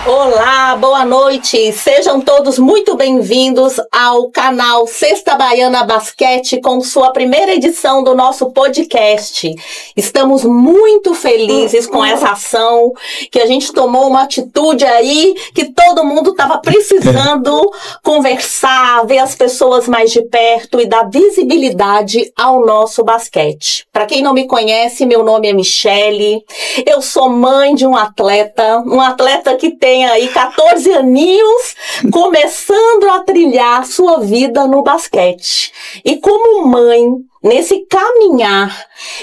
Olá, boa noite, sejam todos muito bem-vindos ao canal Sexta Baiana Basquete com sua primeira edição do nosso podcast. Estamos muito felizes com essa ação, que a gente tomou uma atitude aí que todo mundo estava precisando conversar, ver as pessoas mais de perto e dar visibilidade ao nosso basquete. Para quem não me conhece, meu nome é Michele, eu sou mãe de um atleta que tem aí 14 aninhos, começando a trilhar sua vida no basquete. E como mãe, nesse caminhar,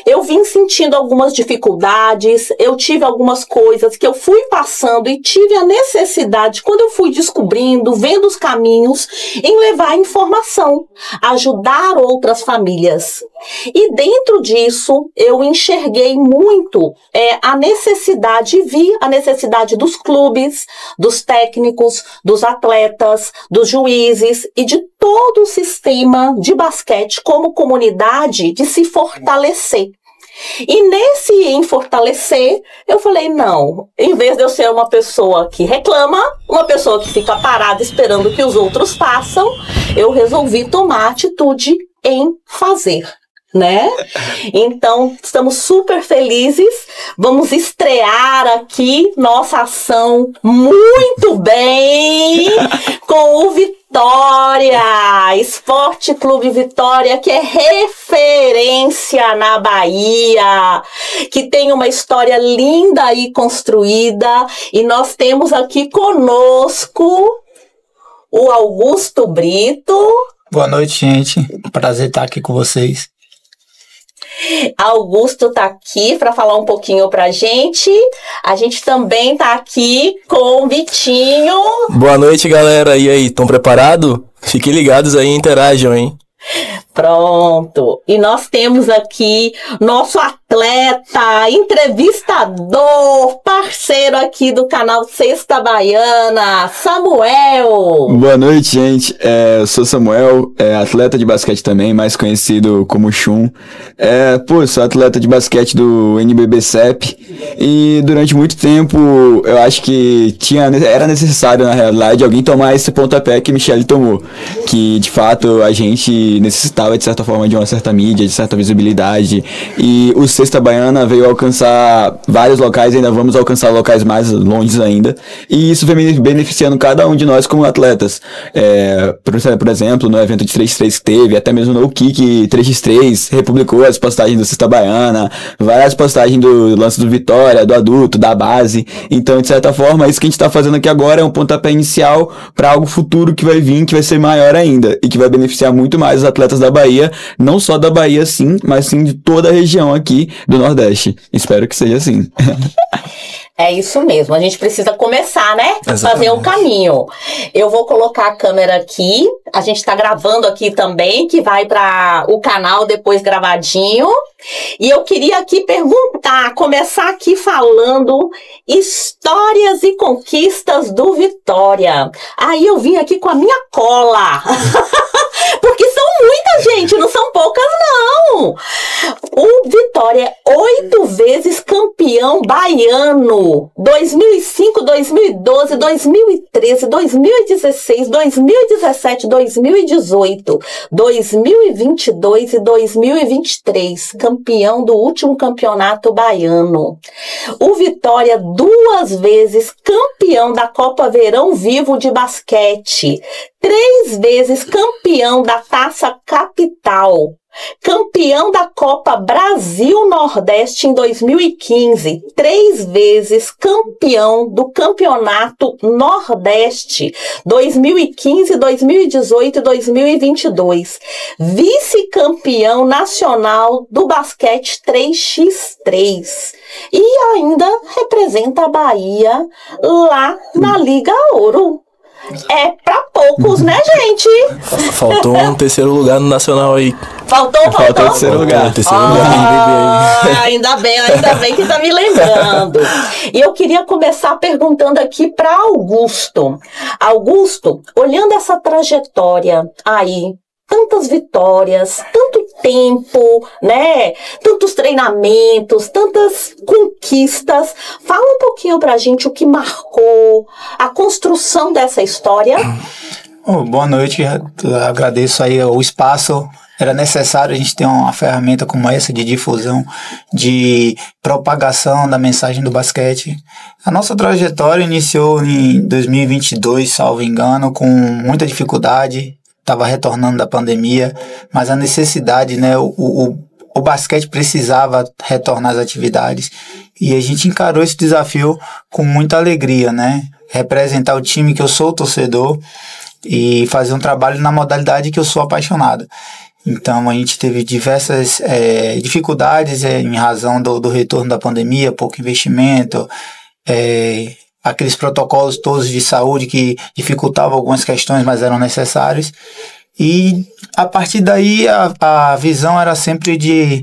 eu vim sentindo algumas dificuldades, eu tive algumas coisas que eu fui passando e tive a necessidade, quando eu fui descobrindo, vendo os caminhos, em levar informação, ajudar outras famílias. E dentro disso, eu enxerguei muito a necessidade, e vi a necessidade dos clubes, dos técnicos, dos atletas, dos juízes e de todo o sistema de basquete como comunidade de se fortalecer. E em fortalecer, eu falei, não, em vez de eu ser uma pessoa que reclama, uma pessoa que fica parada esperando que os outros façam, eu resolvi tomar atitude em fazer, né? Então, estamos super felizes, vamos estrear aqui nossa ação muito bem com o Vitória, Esporte Clube Vitória, que é referência na Bahia, que tem uma história linda e construída, e nós temos aqui conosco o Augusto Brito. Boa noite, gente. Prazer estar aqui com vocês. Augusto tá aqui para falar um pouquinho pra gente. A gente também tá aqui com o Vitinho. Boa noite, galera. E aí, estão preparados? Fiquem ligados aí e interajam, hein? Pronto. E nós temos aqui nosso atleta, entrevistador, parceiro aqui do canal Sexta Baiana, Samuel. Boa noite, gente. Eu sou Samuel, atleta de basquete também, mais conhecido como Chum. Sou atleta de basquete do NBB-CEP e durante muito tempo eu acho que era necessário, na realidade, alguém tomar esse pontapé que Michele tomou, que de fato a gente necessitava de certa forma de uma certa mídia, de certa visibilidade, e o Sexta Baiana veio alcançar vários locais, ainda vamos alcançar locais mais longe ainda, e isso vem beneficiando cada um de nós como atletas. Por exemplo, no evento de 3x3 que teve, até mesmo no Kick 3x3 republicou as postagens do Sexta Baiana, várias postagens do lance do Vitória, do adulto, da base. Então, de certa forma, isso que a gente está fazendo aqui agora é um pontapé inicial para algo futuro que vai vir, que vai ser maior ainda, e que vai beneficiar muito mais os atletas da Bahia, não só da Bahia sim, mas sim de toda a região aqui do Nordeste. Espero que seja assim. É isso mesmo, a gente precisa começar, né? Exatamente. Fazer um caminho. Eu vou colocar a câmera aqui, a gente tá gravando aqui também, que vai para o canal depois gravadinho. E eu queria aqui começar aqui falando histórias e conquistas do Vitória. Aí eu vim aqui com a minha cola. Porque são muita gente, não são poucas não. O Vitória é 8 vezes campeão baiano. 2005, 2012, 2013, 2016, 2017, 2018, 2022 e 2023. Campeão do último campeonato baiano. O Vitória 2 vezes campeão da Copa Verão Vivo de basquete. 3 vezes campeão da Taça Capital. Campeão da Copa Brasil Nordeste em 2015, 3 vezes campeão do Campeonato Nordeste 2015, 2018 e 2022, vice-campeão nacional do basquete 3x3 e ainda representa a Bahia lá na Liga Ouro. É pra poucos, né, gente? Faltou um terceiro lugar no Nacional aí. Faltou o terceiro lugar. Ainda bem que tá me lembrando. E eu queria começar perguntando aqui para Augusto. Augusto, olhando essa trajetória aí tantas vitórias, tanto tempo, né? Tantos treinamentos, tantas conquistas. Fala um pouquinho pra gente o que marcou a construção dessa história. Boa noite, eu agradeço aí o espaço. Era necessário a gente ter uma ferramenta como essa de difusão, de propagação da mensagem do basquete. A nossa trajetória iniciou em 2022, salvo engano, com muita dificuldade. Estava retornando da pandemia, mas a necessidade, né, o basquete precisava retornar às atividades e a gente encarou esse desafio com muita alegria, né, representar o time que eu sou torcedor e fazer um trabalho na modalidade que eu sou apaixonado. Então a gente teve diversas dificuldades em razão do retorno da pandemia, pouco investimento, aqueles protocolos todos de saúde que dificultavam algumas questões, mas eram necessários. E a partir daí a visão era sempre de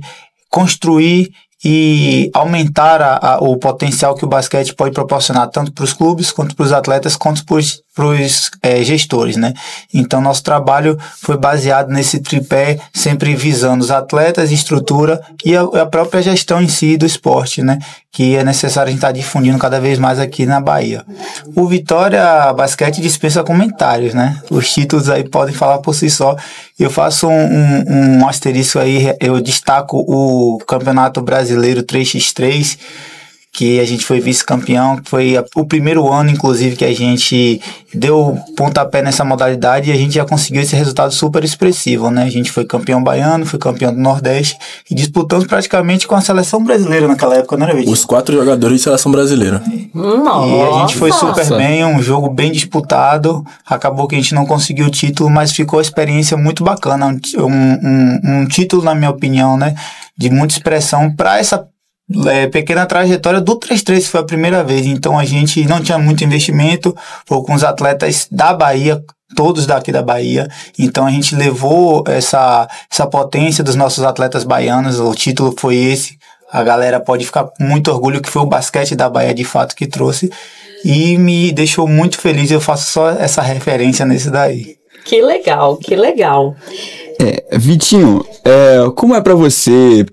construir e aumentar o potencial que o basquete pode proporcionar, tanto para os clubes, quanto para os atletas, quanto para os gestores, né? Então, nosso trabalho foi baseado nesse tripé, sempre visando os atletas, estrutura e a própria gestão em si do esporte, né? Que é necessário a gente estar difundindo cada vez mais aqui na Bahia. O Vitória Basquete dispensa comentários, né? Os títulos aí podem falar por si só. Eu faço um asterisco aí, eu destaco o Campeonato Brasileiro 3x3, que a gente foi vice-campeão, foi o primeiro ano, inclusive, que a gente deu pontapé nessa modalidade e a gente já conseguiu esse resultado super expressivo, né? A gente foi campeão baiano, foi campeão do Nordeste e disputamos praticamente com a seleção brasileira naquela época, não era, Vitinho? Os 4 jogadores de seleção brasileira. Nossa. E a gente foi super bem, um jogo bem disputado, acabou que a gente não conseguiu o título, mas ficou a experiência muito bacana, um título, na minha opinião, né? De muita expressão para essa pequena trajetória do 3x3, foi a primeira vez, então a gente não tinha muito investimento, foi com os atletas da Bahia, todos daqui da Bahia, então a gente levou essa potência dos nossos atletas baianos, o título foi esse, a galera pode ficar com muito orgulho que foi o basquete da Bahia de fato que trouxe, e me deixou muito feliz, eu faço só essa referência nesse daí. Que legal, que legal. Vitinho, como é pra você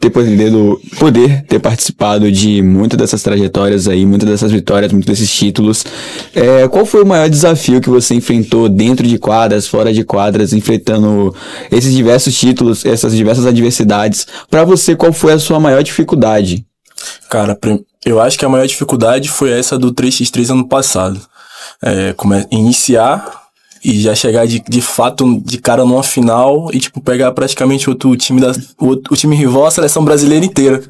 poder ter participado de muitas dessas trajetórias aí, muitas dessas vitórias, muitos desses títulos? Qual foi o maior desafio que você enfrentou dentro de quadras, fora de quadras, enfrentando esses diversos títulos, essas diversas adversidades? Pra você, qual foi a sua maior dificuldade? Cara, eu acho que a maior dificuldade foi essa do 3x3 ano passado. Iniciar e já chegar de fato de cara numa final e tipo pegar praticamente outro time o time rival, a seleção brasileira inteira.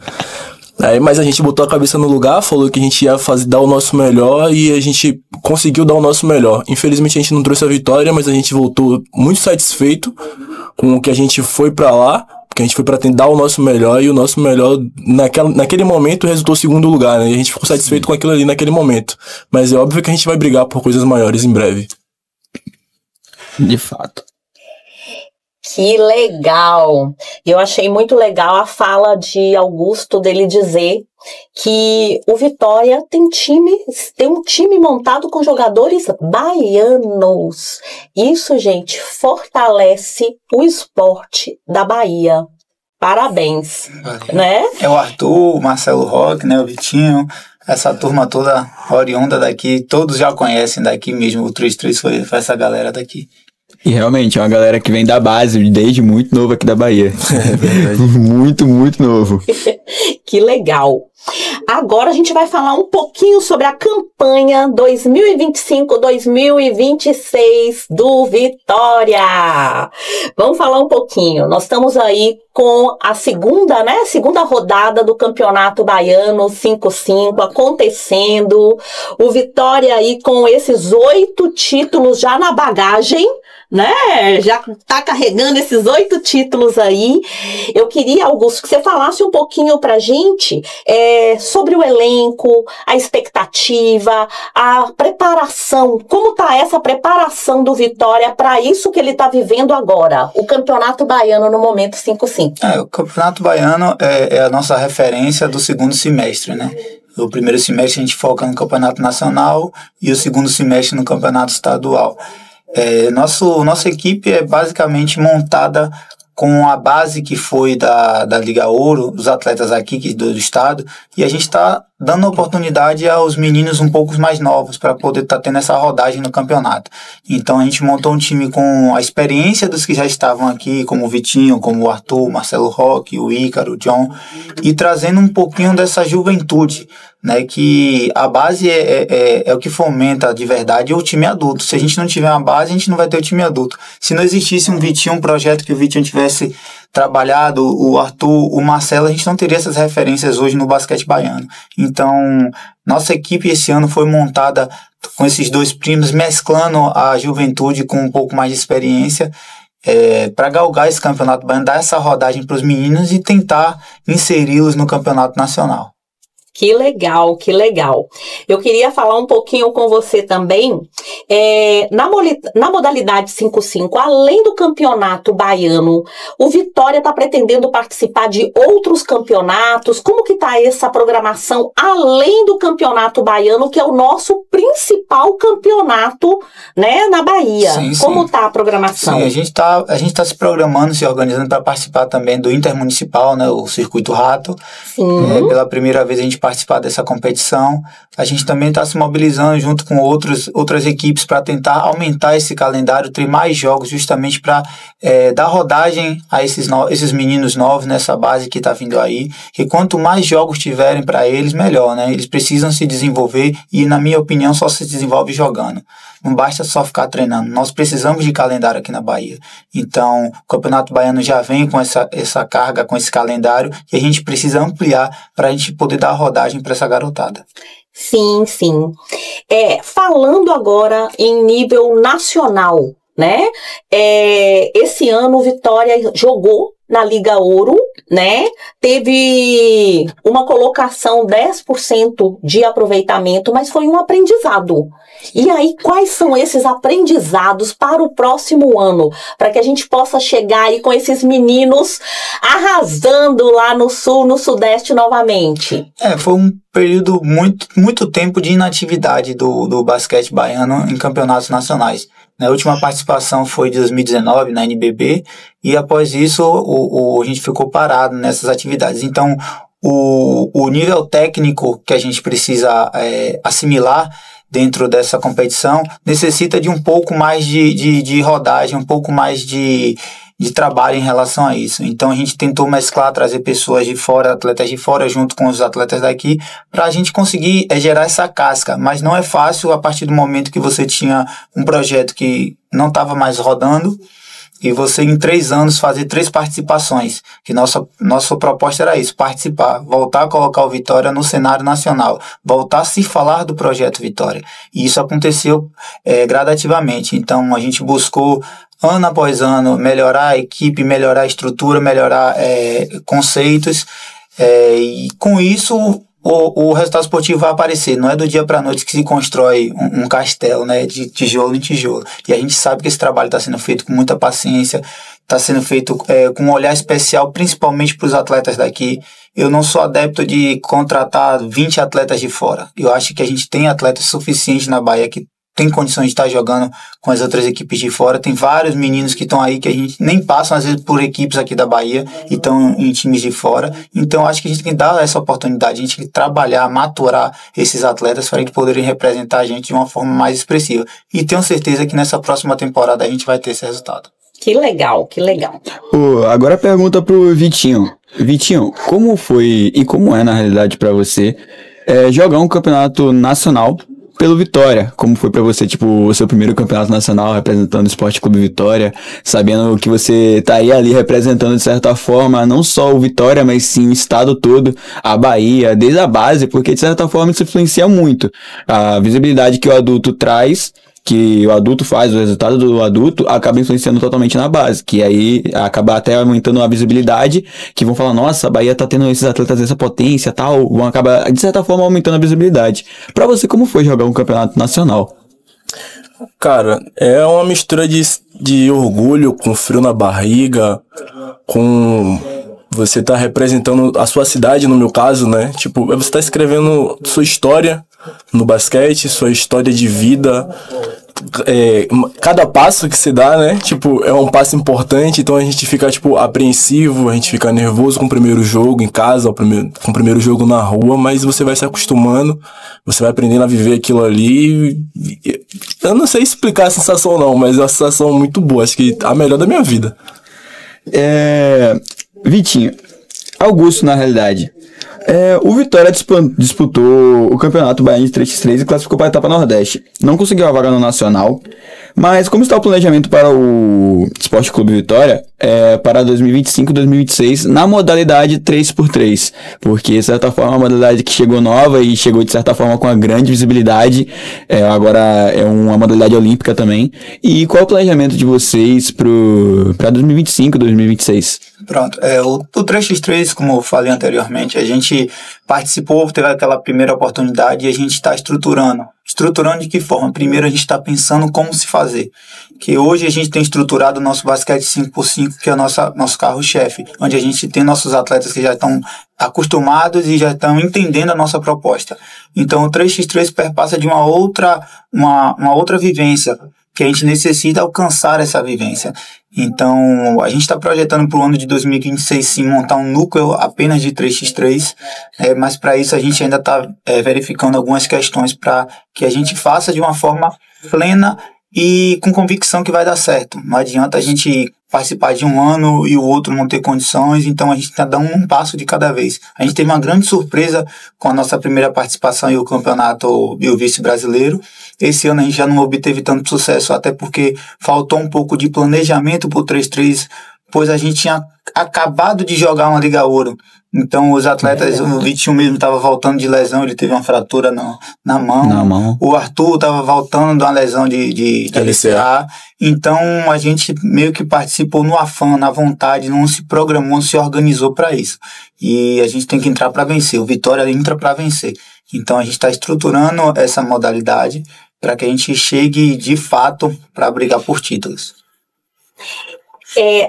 Mas a gente botou a cabeça no lugar, falou que a gente ia dar o nosso melhor e a gente conseguiu dar o nosso melhor. Infelizmente a gente não trouxe a vitória, mas a gente voltou muito satisfeito com o que a gente foi pra lá, porque a gente foi pra tentar o nosso melhor e o nosso melhor naquele momento resultou segundo lugar, né? E a gente ficou satisfeito com aquilo ali naquele momento. Mas é óbvio que a gente vai brigar por coisas maiores em breve. De fato. Que legal! Eu achei muito legal a fala de Augusto dele dizer que o Vitória tem um time montado com jogadores baianos. Isso, gente, fortalece o esporte da Bahia. Parabéns, né? É o Arthur, o Marcelo Roque, né, o Vitinho, essa turma toda oriunda daqui, todos já conhecem daqui mesmo, o 3x3 foi essa galera daqui. E realmente é uma galera que vem da base, desde muito novo aqui da Bahia. É verdade. Muito, muito novo. Que legal. Agora a gente vai falar um pouquinho sobre a campanha 2025-2026 do Vitória. Vamos falar um pouquinho. Nós estamos aí com a segunda rodada do Campeonato Baiano 5-5 acontecendo. O Vitória aí com esses 8 títulos já na bagagem, né? Já tá carregando esses 8 títulos aí. Eu queria, Augusto, que você falasse um pouquinho pra gente sobre o elenco, a expectativa, a preparação. Como tá essa preparação do Vitória para isso que ele tá vivendo agora? O Campeonato Baiano no momento 5-5. O Campeonato Baiano é a nossa referência do segundo semestre, né? O primeiro semestre a gente foca no Campeonato Nacional e o segundo semestre no Campeonato Estadual. Nossa equipe é basicamente montada com a base que foi da Liga Ouro, os atletas aqui do estado, e a gente está dando oportunidade aos meninos um pouco mais novos para poder estar tendo essa rodagem no campeonato. Então a gente montou um time com a experiência dos que já estavam aqui, como o Vitinho, como o Arthur, o Marcelo Roque, o Ícaro, o John, e trazendo um pouquinho dessa juventude, né, que a base é o que fomenta de verdade o time adulto. Se a gente não tiver uma base, a gente não vai ter o time adulto. Se não existisse um Vitinho, um projeto que o Vitinho tivesse trabalhado, o Arthur, o Marcelo, a gente não teria essas referências hoje no basquete baiano. Então, nossa equipe esse ano foi montada com esses dois primos, mesclando a juventude com um pouco mais de experiência, para galgar esse campeonato baiano, dar essa rodagem para os meninos e tentar inseri-los no campeonato nacional. Que legal, que legal. Eu queria falar um pouquinho com você também, na modalidade 5x5, além do campeonato baiano, o Vitória está pretendendo participar de outros campeonatos? Como que está essa programação, além do campeonato baiano, que é o nosso principal campeonato, né, na Bahia? Sim. Como está a programação? Sim, a gente tá se programando, se organizando para participar também do Intermunicipal, né, o Circuito Rato. Sim. Pela primeira vez a gente participar dessa competição. A gente também está se mobilizando junto com outras equipes para tentar aumentar esse calendário, ter mais jogos, justamente para dar rodagem a esses meninos novos nessa base que está vindo aí. E quanto mais jogos tiverem para eles, melhor, né? Eles precisam se desenvolver e, na minha opinião, só se desenvolve jogando. Não basta só ficar treinando. Nós precisamos de calendário aqui na Bahia. Então, o Campeonato Baiano já vem com essa carga, com esse calendário, e a gente precisa ampliar para a gente poder dar rodagem para essa garotada. Sim, sim. Falando agora em nível nacional, né? Esse ano o Vitória jogou na Liga Ouro, né? Teve uma colocação 10% de aproveitamento, mas foi um aprendizado. E aí, quais são esses aprendizados para o próximo ano? Para que a gente possa chegar aí com esses meninos arrasando lá no sul, no sudeste novamente. Foi um período muito tempo de inatividade do basquete baiano em campeonatos nacionais. A última participação foi de 2019 na NBB, e após isso a gente ficou parado nessas atividades. Então, o nível técnico que a gente precisa assimilar dentro dessa competição necessita de um pouco mais de rodagem, um pouco mais de trabalho em relação a isso. Então a gente tentou mesclar, trazer pessoas de fora, atletas de fora, junto com os atletas daqui, para a gente conseguir gerar essa casca. Mas não é fácil a partir do momento que você tinha um projeto que não estava mais rodando, e você em 3 anos fazer 3 participações, que nossa proposta era isso, participar, voltar a colocar o Vitória no cenário nacional, voltar a se falar do projeto Vitória, e isso aconteceu gradativamente. Então a gente buscou ano após ano melhorar a equipe, melhorar a estrutura, melhorar conceitos, e com isso o resultado esportivo vai aparecer. Não é do dia para a noite que se constrói um castelo, né, de tijolo em tijolo. E a gente sabe que esse trabalho está sendo feito com muita paciência, está sendo feito com um olhar especial, principalmente para os atletas daqui. Eu não sou adepto de contratar 20 atletas de fora. Eu acho que a gente tem atletas suficientes na Bahia que tem condições de estar jogando com as outras equipes de fora. Tem vários meninos que estão aí que a gente nem passam, às vezes, por equipes aqui da Bahia e estão em times de fora. Então, acho que a gente tem que dar essa oportunidade, a gente tem que trabalhar, maturar esses atletas para eles poderem representar a gente de uma forma mais expressiva. E tenho certeza que nessa próxima temporada a gente vai ter esse resultado. Que legal, que legal. Agora a pergunta pro Vitinho. Vitinho, como foi e como é, na realidade, para você jogar um campeonato nacional pelo Vitória? Como foi pra você, o seu primeiro campeonato nacional representando o Esporte Clube Vitória, sabendo que você estaria ali representando de certa forma não só o Vitória, mas sim o estado todo, a Bahia, desde a base, porque de certa forma isso influencia muito. A visibilidade que o adulto traz, que o adulto faz, o resultado do adulto acaba influenciando totalmente na base, que aí acaba até aumentando a visibilidade, que vão falar, nossa, a Bahia tá tendo esses atletas dessa potência, tal, vão acabar, de certa forma, aumentando a visibilidade. Pra você, como foi jogar um campeonato nacional? Cara, é uma mistura de orgulho, com frio na barriga, com você tá representando a sua cidade, no meu caso, né? Você tá escrevendo sua história no basquete, sua história de vida, cada passo que você dá, né? Tipo, é um passo importante, então a gente fica, tipo, apreensivo, a gente fica nervoso com o primeiro jogo em casa, com o primeiro jogo na rua, mas você vai se acostumando, você vai aprendendo a viver aquilo ali. Eu não sei explicar a sensação não, mas é uma sensação muito boa, acho que a melhor da minha vida. Vitinho, Augusto, na realidade. O Vitória disputou o Campeonato Baiano de 3x3 e classificou para a etapa Nordeste. Não conseguiu a vaga no Nacional, mas como está o planejamento para o Esporte Clube Vitória para 2025 e 2026 na modalidade 3x3? Porque, de certa forma, é uma modalidade que chegou nova e chegou, de certa forma, com uma grande visibilidade. Agora é uma modalidade olímpica também. E qual é o planejamento de vocês para 2025 e 2026? Pronto, o 3x3, como eu falei anteriormente, a gente participou, teve aquela primeira oportunidade e a gente está estruturando. Estruturando de que forma? Primeiro a gente está pensando como se fazer. Que hoje a gente tem estruturado o nosso basquete 5x5, que é o nosso carro-chefe, onde a gente tem nossos atletas que já estão acostumados e já estão entendendo a nossa proposta. Então o 3x3 perpassa de uma outra vivência, que a gente necessita alcançar essa vivência. Então, a gente está projetando para o ano de 2026 sim montar um núcleo apenas de 3x3, mas para isso a gente ainda está verificando algumas questões para que a gente faça de uma forma plena e com convicção que vai dar certo. Não adianta a gente participar de um ano e o outro não ter condições, então a gente está dando um passo de cada vez. A gente teve uma grande surpresa com a nossa primeira participação em o campeonato e o vice-brasileiro. Esse ano a gente já não obteve tanto sucesso, até porque faltou um pouco de planejamento para o 3x3, pois a gente tinha acabado de jogar uma Liga Ouro. Então os atletas, o Vitinho mesmo estava voltando de lesão, ele teve uma fratura na mão. O Arthur estava voltando de uma lesão de LCA. Então a gente meio que participou no afã, na vontade, não se programou, não se organizou para isso. E a gente tem que entrar para vencer, o Vitória entra para vencer. Então a gente está estruturando essa modalidade para que a gente chegue de fato para brigar por títulos.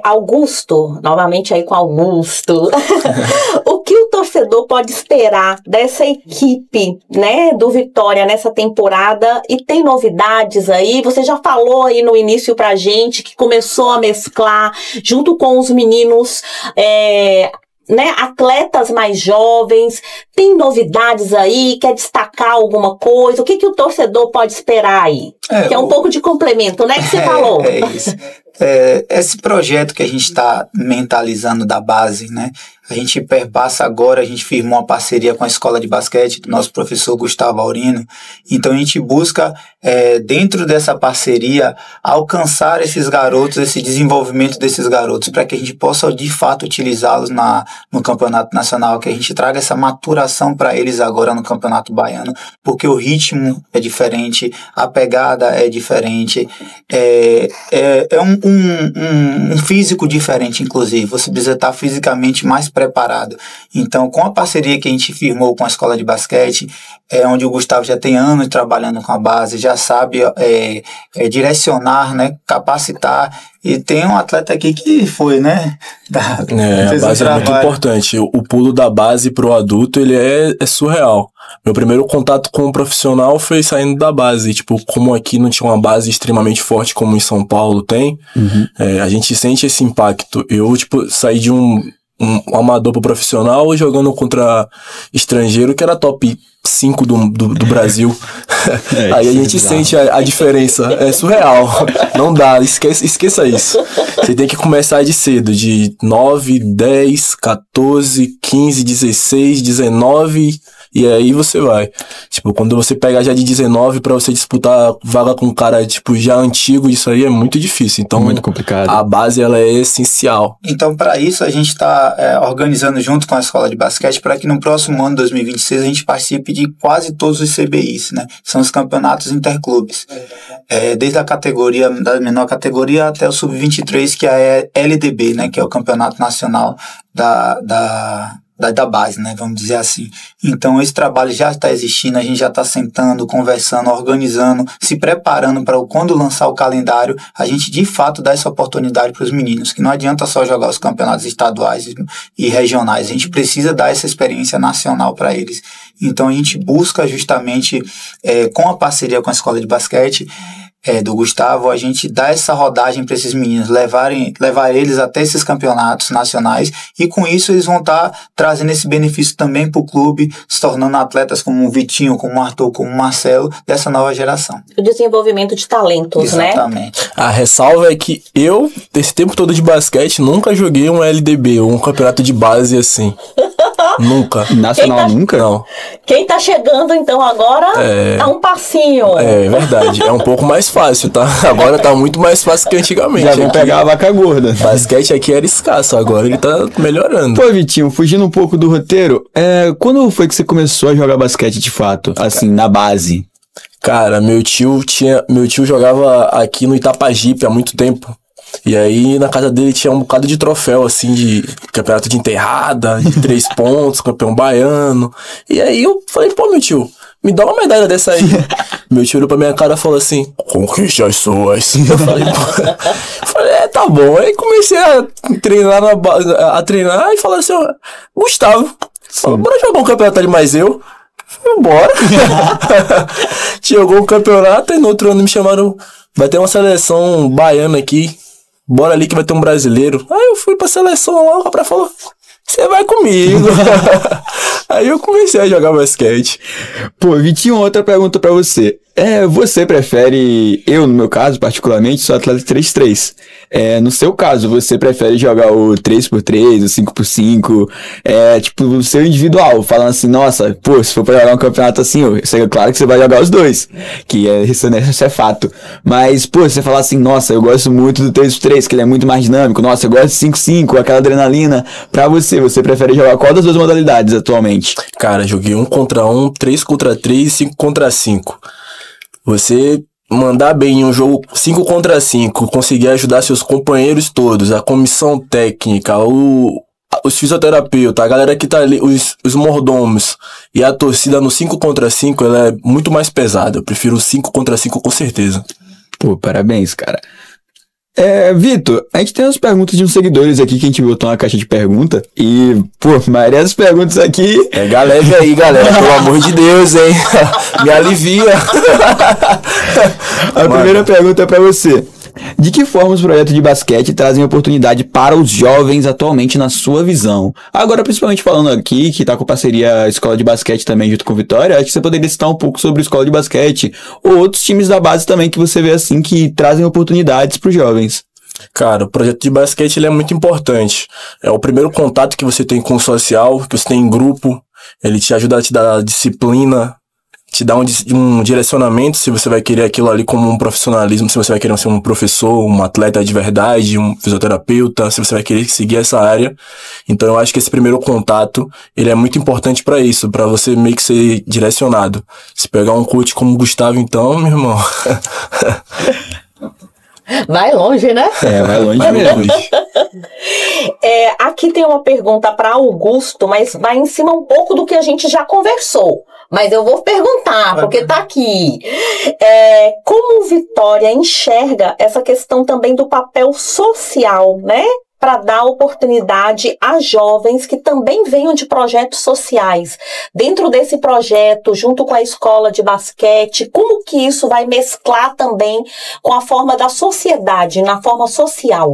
Augusto, novamente aí com Augusto, o que o torcedor pode esperar dessa equipe, né, do Vitória nessa temporada? E tem novidades aí? Você já falou aí no início pra gente que começou a mesclar junto com os meninos, né, atletas mais jovens. Tem novidades aí? Quer destacar alguma coisa? O que o torcedor pode esperar aí? Que é um pouco de complemento, né, que você falou. É isso. Esse projeto que a gente está mentalizando da base, né? A gente perpassa agora, a gente firmou uma parceria com a Escola de Basquete do nosso professor Gustavo Aurino. Então a gente busca, dentro dessa parceria, alcançar esses garotos, esse desenvolvimento desses garotos, para que a gente possa de fato utilizá-los no Campeonato Nacional, que a gente traga essa maturação para eles agora no Campeonato Baiano, porque o ritmo é diferente, a pegada é diferente, um físico diferente, inclusive. Você precisa estar fisicamente mais preparado. Então, com a parceria que a gente firmou com a Escola de Basquete, onde o Gustavo já tem anos trabalhando com a base, já sabe direcionar, né, capacitar. E tem um atleta aqui que foi, né? A base é muito importante. O pulo da base pro adulto, ele é surreal. Meu primeiro contato com o profissional foi saindo da base. Tipo, como aqui não tinha uma base extremamente forte como em São Paulo tem, a gente sente esse impacto. Eu, saí de um amador pro profissional jogando contra estrangeiro que era top 5 do Brasil. Aí a gente sente a diferença. É surreal. Não dá, esqueça isso. Você tem que começar de cedo, de 9, 10, 14, 15, 16, 19, e aí você vai. Quando você pega já de 19 pra você disputar vaga com um cara, já antigo, isso aí é muito difícil. Então, muito complicado. A base, ela é essencial. Então, para isso, a gente está organizando junto com a Escola de Basquete para que no próximo ano, 2026, a gente participe de quase todos os CBIs, né? São os campeonatos interclubes. Desde a categoria, da menor categoria até o sub-23, que é a LDB, né? Que é o Campeonato Nacional da base, né, vamos dizer assim. Então esse trabalho já está existindo, a gente já está sentando, conversando, organizando, se preparando para quando lançar o calendário, a gente de fato dar essa oportunidade para os meninos, que não adianta só jogar os campeonatos estaduais e regionais, a gente precisa dar essa experiência nacional para eles. Então a gente busca justamente, com a parceria com a Escola de Basquete, do Gustavo, a gente dá essa rodagem para esses meninos, levar eles até esses campeonatos nacionais, e com isso eles vão estar trazendo esse benefício também para o clube, se tornando atletas como o Vitinho, como o Arthur, como o Marcelo, dessa nova geração. O desenvolvimento de talentos, Exatamente. né? A ressalva é que eu, esse tempo todo de basquete, nunca joguei um LDB, um campeonato de base assim. Nunca. Nacional nunca? Não. Quem tá chegando, então, agora a um passinho. É verdade, é um pouco mais fácil, tá? Agora tá muito mais fácil que antigamente. Já vão pegar a vaca gorda. Basquete aqui era escasso, agora ele tá melhorando. Pô, Vitinho, fugindo um pouco do roteiro, quando foi que você começou a jogar basquete de fato? Assim, na base? Cara, meu tio jogava aqui no Itapajipe há muito tempo. E aí, na casa dele tinha um bocado de troféu, assim, de campeonato de enterrada, de 3 pontos, campeão baiano. E aí eu falei, pô, meu tio, me dá uma medalha dessa aí. Meu tio olhou pra minha cara e falou assim, conquiste as suas. Eu falei, pô. Tá bom. Aí comecei a treinar e falei assim, ó, Gustavo, bora jogar um campeonato ali mais eu. Bora. Jogou um campeonato e no outro ano me chamaram, vai ter uma seleção baiana aqui. Bora ali que vai ter um brasileiro. Aí eu fui pra seleção lá, o rapaz falou, você vai comigo. Aí eu comecei a jogar basquete. Pô, Vitinho, outra pergunta pra você. Você prefere, eu no meu caso particularmente, sou atleta 3x3. No seu caso, você prefere jogar o 3x3, o 5x5, tipo, o seu individual, falando assim, nossa, pô, se for pra jogar um campeonato assim, claro que você vai jogar os dois, que isso é fato. Mas, pô, você falar assim, nossa, eu gosto muito do 3x3, que ele é muito mais dinâmico, nossa, eu gosto de 5x5, aquela adrenalina. Pra você prefere jogar qual das duas modalidades atualmente? Cara, joguei 1 contra 1, 3 contra 3 e 5 contra 5. Você mandar bem em um jogo 5 contra 5, conseguir ajudar seus companheiros todos, a comissão técnica, os fisioterapeutas, a galera que tá ali, os mordomos e a torcida no 5 contra 5, ela é muito mais pesada. Eu prefiro o 5 contra 5 com certeza. Pô, parabéns, cara. Vitor, a gente tem umas perguntas de uns seguidores aqui que a gente botou na caixa de pergunta. E, pô, a maioria das perguntas aqui... Leve aí, galera. Pelo amor de Deus, hein? Me alivia. A primeira pergunta é pra você. De que forma os projetos de basquete trazem oportunidade para os jovens atualmente na sua visão? Agora, principalmente falando aqui, que tá com parceria a Escola de Basquete também junto com Vitória, acho que você poderia citar um pouco sobre a Escola de Basquete ou outros times da base também que você vê assim que trazem oportunidades para os jovens. Cara, o projeto de basquete ele é muito importante. É o primeiro contato que você tem com o social, que você tem em grupo. Ele te ajuda a te dar disciplina, te dá um direcionamento se você vai querer aquilo ali como um profissionalismo, se você vai querer ser um professor, um atleta de verdade, um fisioterapeuta, se você vai querer seguir essa área. Então eu acho que esse primeiro contato, ele é muito importante pra isso, pra você meio que ser direcionado. Se pegar um coach como o Gustavo, então, meu irmão... Vai longe, né? Vai longe mesmo. Aqui tem uma pergunta para Augusto, mas vai em cima um pouco do que a gente já conversou. Mas eu vou perguntar, porque tá aqui. Como o Vitória enxerga essa questão também do papel social, né? Para dar oportunidade a jovens que também venham de projetos sociais. Dentro desse projeto, junto com a escola de basquete, como que isso vai mesclar também com a forma da sociedade, na forma social?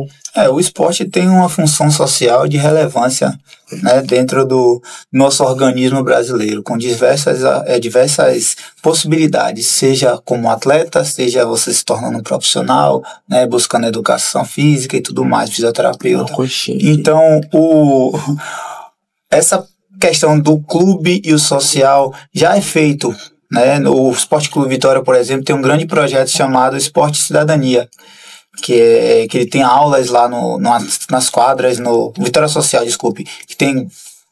O esporte tem uma função social de relevância, né, dentro do nosso organismo brasileiro, com diversas possibilidades, seja como atleta, seja você se tornando um profissional, né, buscando educação física e tudo mais, fisioterapeuta. Então, essa questão do clube e o social já é feito, né? O Esporte Clube Vitória, por exemplo, tem um grande projeto chamado Esporte Cidadania, que ele tem aulas lá nas quadras, no Vitória Social, desculpe, que tem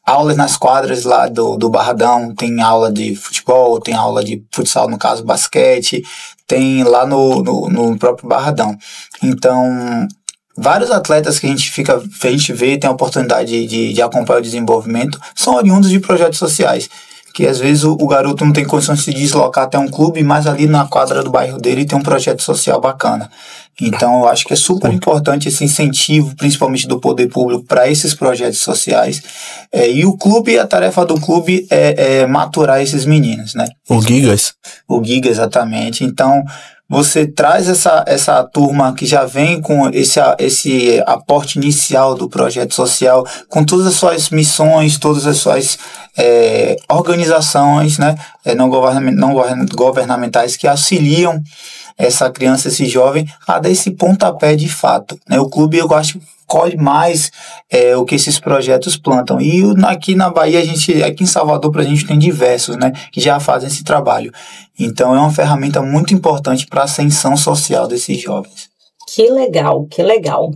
aulas nas quadras lá do Barradão, tem aula de futebol, tem aula de futsal, no caso basquete, tem lá no próprio Barradão. Então, vários atletas que a gente vê, tem a oportunidade de acompanhar o desenvolvimento, são oriundos de projetos sociais, que às vezes o garoto não tem condições de se deslocar até um clube, mas ali na quadra do bairro dele tem um projeto social bacana. Então eu acho que é super importante esse incentivo, principalmente do poder público, para esses projetos sociais. E o clube, a tarefa do clube é maturar esses meninos, né? O Gigas. O Giga, exatamente. Então, você traz essa turma que já vem com esse aporte inicial do projeto social, com todas as suas missões, todas as suas organizações, né, não governamentais que auxiliam essa criança, esse jovem, a dar esse pontapé de fato, né? O clube, eu acho, colhe mais o que esses projetos plantam. E aqui na Bahia, aqui em Salvador, a gente tem diversos, né, que já fazem esse trabalho. Então, é uma ferramenta muito importante para a ascensão social desses jovens. Que legal, que legal.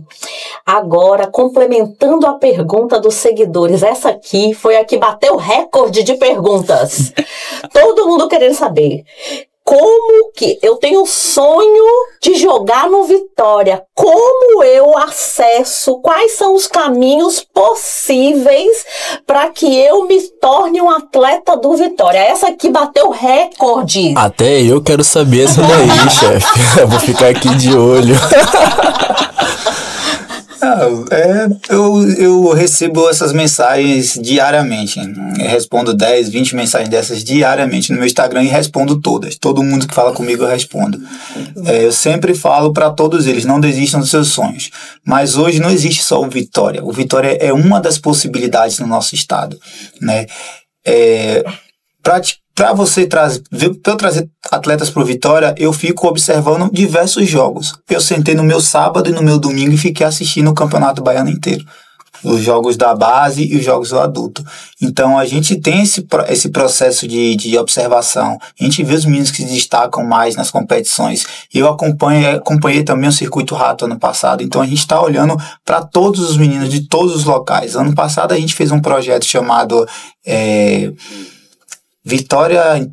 Agora, complementando a pergunta dos seguidores, essa aqui foi a que bateu recorde de perguntas. Todo mundo querendo saber. Como que eu tenho o sonho de jogar no Vitória? Como eu acesso? Quais são os caminhos possíveis para que eu me torne um atleta do Vitória? Essa aqui bateu recorde. Até eu quero saber essa daí, chefe. Eu vou ficar aqui de olho. Eu recebo essas mensagens diariamente. Eu respondo 10, 20 mensagens dessas diariamente no meu Instagram e respondo todas. Todo mundo que fala comigo eu respondo. Eu sempre falo para todos eles, não desistam dos seus sonhos. Mas hoje não existe só o Vitória. O Vitória é uma das possibilidades no nosso estado, né? Para eu trazer atletas para o Vitória, eu fico observando diversos jogos. Eu sentei no meu sábado e no meu domingo e fiquei assistindo o Campeonato Baiano inteiro. Os jogos da base e os jogos do adulto. Então, a gente tem esse processo de observação. A gente vê os meninos que se destacam mais nas competições. Eu acompanhei também o Circuito Rato ano passado. Então, a gente está olhando para todos os meninos de todos os locais. Ano passado, a gente fez um projeto chamado... Vitória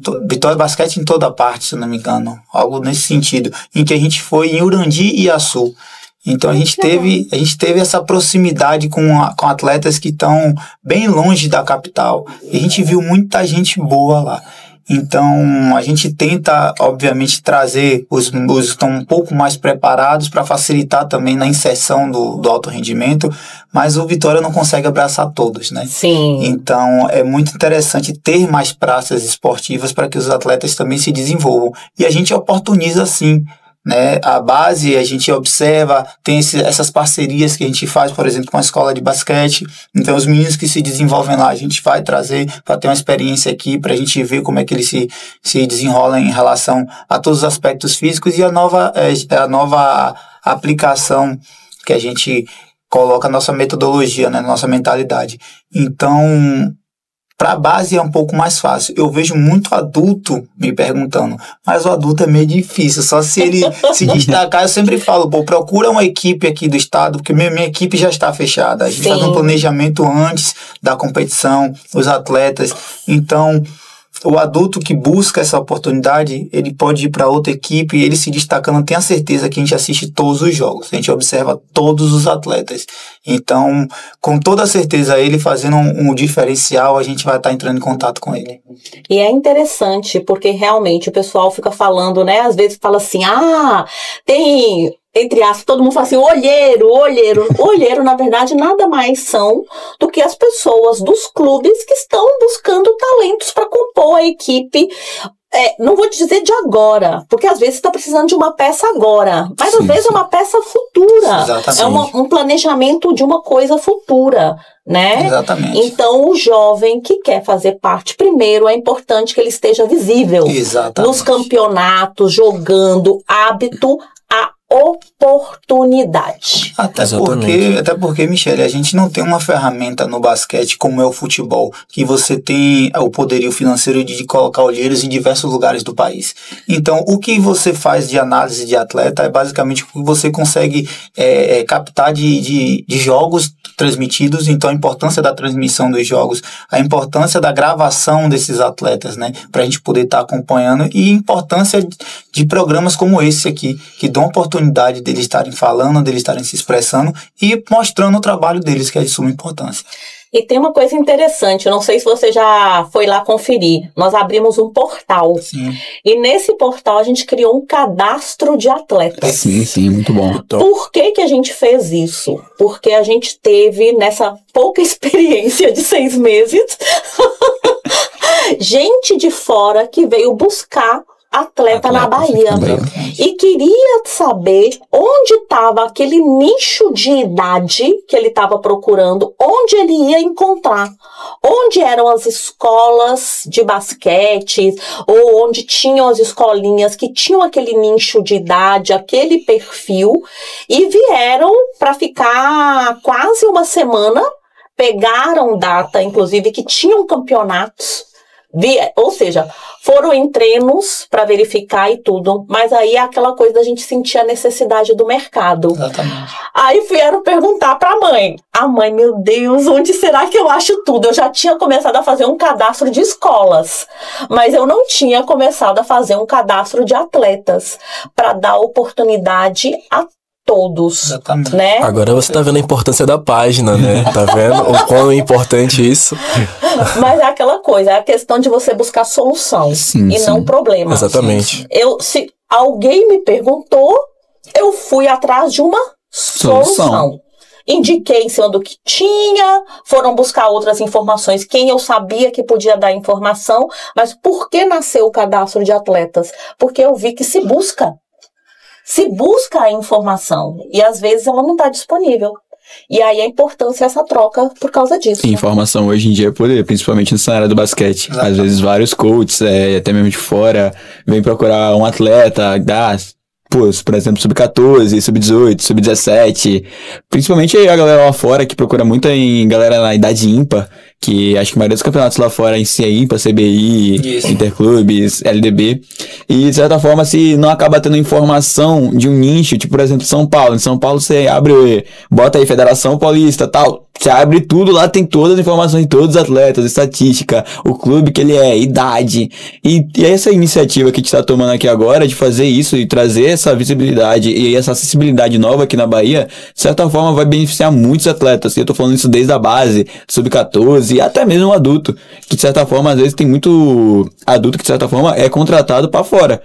Basquete em Toda Parte, se eu não me engano, algo nesse sentido, em que a gente foi em Urandi e Açu. Então a gente teve essa proximidade com atletas que estão bem longe da capital, e a gente viu muita gente boa lá. Então a gente tenta, obviamente, trazer os que estão um pouco mais preparados para facilitar também na inserção do alto rendimento, mas o Vitória não consegue abraçar todos, né? Sim. Então é muito interessante ter mais praças esportivas para que os atletas também se desenvolvam. E a gente oportuniza, sim, né? A base, a gente observa, tem essas parcerias que a gente faz, por exemplo, com a escola de basquete. Então, os meninos que se desenvolvem lá, a gente vai trazer para ter uma experiência aqui, para a gente ver como é que eles se desenrolam em relação a todos os aspectos físicos, e a nova aplicação que a gente coloca, a nossa metodologia, né? Nossa mentalidade. Então, para a base é um pouco mais fácil. Eu vejo muito adulto me perguntando, mas o adulto é meio difícil, só se ele se destacar. Eu sempre falo, procura uma equipe aqui do estado, porque minha equipe já está fechada. A gente faz um planejamento antes da competição, os atletas. Então, o adulto que busca essa oportunidade, ele pode ir para outra equipe e ele se destacando, tenha certeza que a gente assiste todos os jogos, a gente observa todos os atletas. Então, com toda certeza, ele fazendo um diferencial, a gente vai estar entrando em contato com ele. E é interessante, porque realmente o pessoal fica falando, né? Às vezes fala assim, tem... Entre aspas, todo mundo fala assim, olheiro. Olheiro, na verdade, nada mais são do que as pessoas dos clubes que estão buscando talentos para compor a equipe. Não vou te dizer de agora, porque às vezes você está precisando de uma peça agora, mas às vezes é uma peça futura. Exatamente. É um planejamento de uma coisa futura, né? Exatamente. Então, o jovem que quer fazer parte, primeiro, é importante que ele esteja visível. Exatamente. Nos campeonatos, jogando, hábito a oportunidade. Até porque, Michele, a gente não tem uma ferramenta no basquete como é o futebol, que você tem o poderio financeiro de colocar olheiros em diversos lugares do país. Então, o que você faz de análise de atleta é basicamente o que você consegue captar de jogos transmitidos. Então, a importância da transmissão dos jogos, a importância da gravação desses atletas, né, para a gente poder estar acompanhando, e a importância de programas como esse aqui, que dão oportunidade deles estarem falando, deles estarem se expressando e mostrando o trabalho deles, que é de suma importância. E tem uma coisa interessante, eu não sei se você já foi lá conferir, nós abrimos um portal. Sim. E nesse portal a gente criou um cadastro de atletas. Sim, muito bom. Por que a gente fez isso? Porque a gente teve, nessa pouca experiência de 6 meses, gente de fora que veio buscar atleta na Bahia. E queria saber onde estava aquele nicho de idade que ele estava procurando, onde ele ia encontrar. Onde eram as escolas de basquete, ou onde tinham as escolinhas que tinham aquele nicho de idade, aquele perfil, e vieram para ficar quase uma semana, pegaram data, inclusive, que tinham campeonatos, ou seja, foram em treinos para verificar e tudo, mas aí é aquela coisa da gente sentir a necessidade do mercado. Exatamente. Aí vieram perguntar para a mãe, meu Deus, onde será que eu acho tudo? Eu já tinha começado a fazer um cadastro de escolas, mas eu não tinha começado a fazer um cadastro de atletas para dar oportunidade a todos, Exatamente. Né? Agora você tá vendo a importância da página, né? Tá vendo o quão é importante isso? Mas é aquela coisa, é a questão de você buscar solução e não problema. Exatamente. Se alguém me perguntou, eu fui atrás de uma solução. Indiquei em cima do que tinha, foram buscar outras informações, quem eu sabia que podia dar informação, mas por que nasceu o cadastro de atletas? Porque eu vi que se busca a informação e às vezes ela não está disponível. E aí a importância dessa troca por causa disso. Informação hoje em dia é poder, principalmente nessa área do basquete. Exatamente. Às vezes vários coaches, até mesmo de fora, vêm procurar um atleta, por exemplo, sub-14, sub-18, sub-17. Principalmente a galera lá fora que procura muito em galera na idade ímpar, que acho que a maioria dos campeonatos lá fora em si é ímpar, CBI, Isso. Interclubes, LDB. E de certa forma, se não acaba tendo informação de um nicho, tipo, por exemplo, São Paulo. Em São Paulo você bota aí Federação Paulista, tal. Você abre tudo, lá tem todas as informações de todos os atletas, estatística, o clube que ele é, idade. E essa iniciativa que a gente está tomando aqui agora, de fazer isso e trazer essa visibilidade e essa acessibilidade nova aqui na Bahia, de certa forma vai beneficiar muitos atletas. E eu tô falando isso desde a base, sub-14 e até mesmo um adulto, que de certa forma, às vezes tem muito adulto que de certa forma é contratado para fora,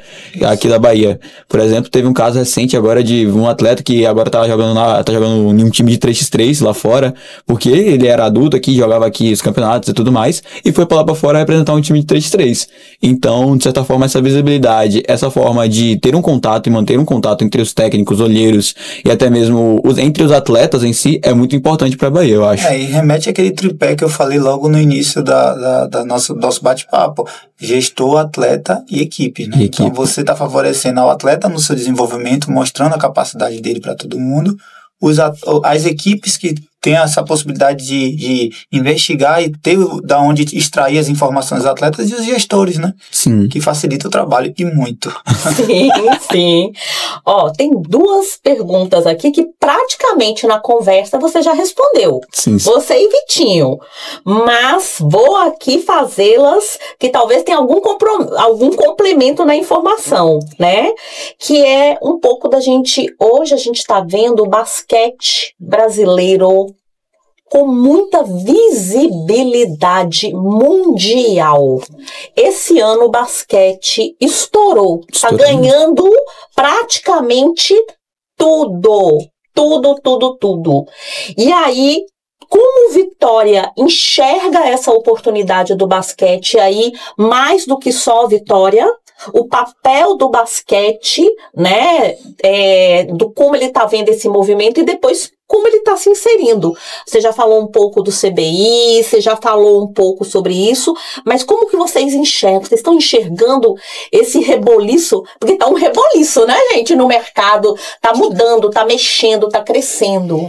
aqui da Bahia. Por exemplo, teve um caso recente agora de um atleta que agora tá jogando em um time de 3x3 lá fora, porque ele era adulto aqui, jogava aqui os campeonatos e tudo mais, e foi pra lá pra fora representar um time de 3x3. Então, de certa forma, essa visibilidade, essa forma de ter um contato e manter um contato entre os técnicos, olheiros e até mesmo entre os atletas em si, é muito importante pra Bahia, eu acho. E remete àquele tripé que eu falei logo no início do nosso bate-papo. Gestor, atleta e equipe, né? Então, você tá favorecendo ao atleta no seu desenvolvimento, mostrando a capacidade dele para todo mundo. As equipes que têm essa possibilidade de investigar e ter da onde extrair as informações dos atletas, e os gestores, né? Sim. Que facilita o trabalho e muito. Sim. Tem duas perguntas aqui que praticamente na conversa você já respondeu. Sim. Você e Vitinho. Mas vou aqui fazê-las que talvez tenha algum complemento na informação, né? Que é um pouco da gente... Hoje a gente está vendo o basquete brasileiro com muita visibilidade mundial. Esse ano o basquete estourou. Está ganhando praticamente tudo. Tudo. E aí, como Vitória enxerga essa oportunidade do basquete aí, mais do que só Vitória, o papel do basquete, né, do como ele está vendo esse movimento e depois como ele está se inserindo. Você já falou um pouco do CBI, você já falou um pouco sobre isso, mas como que vocês enxergam? Vocês estão enxergando esse reboliço? Porque tá um reboliço, né, gente, no mercado, tá mudando, tá mexendo, tá crescendo.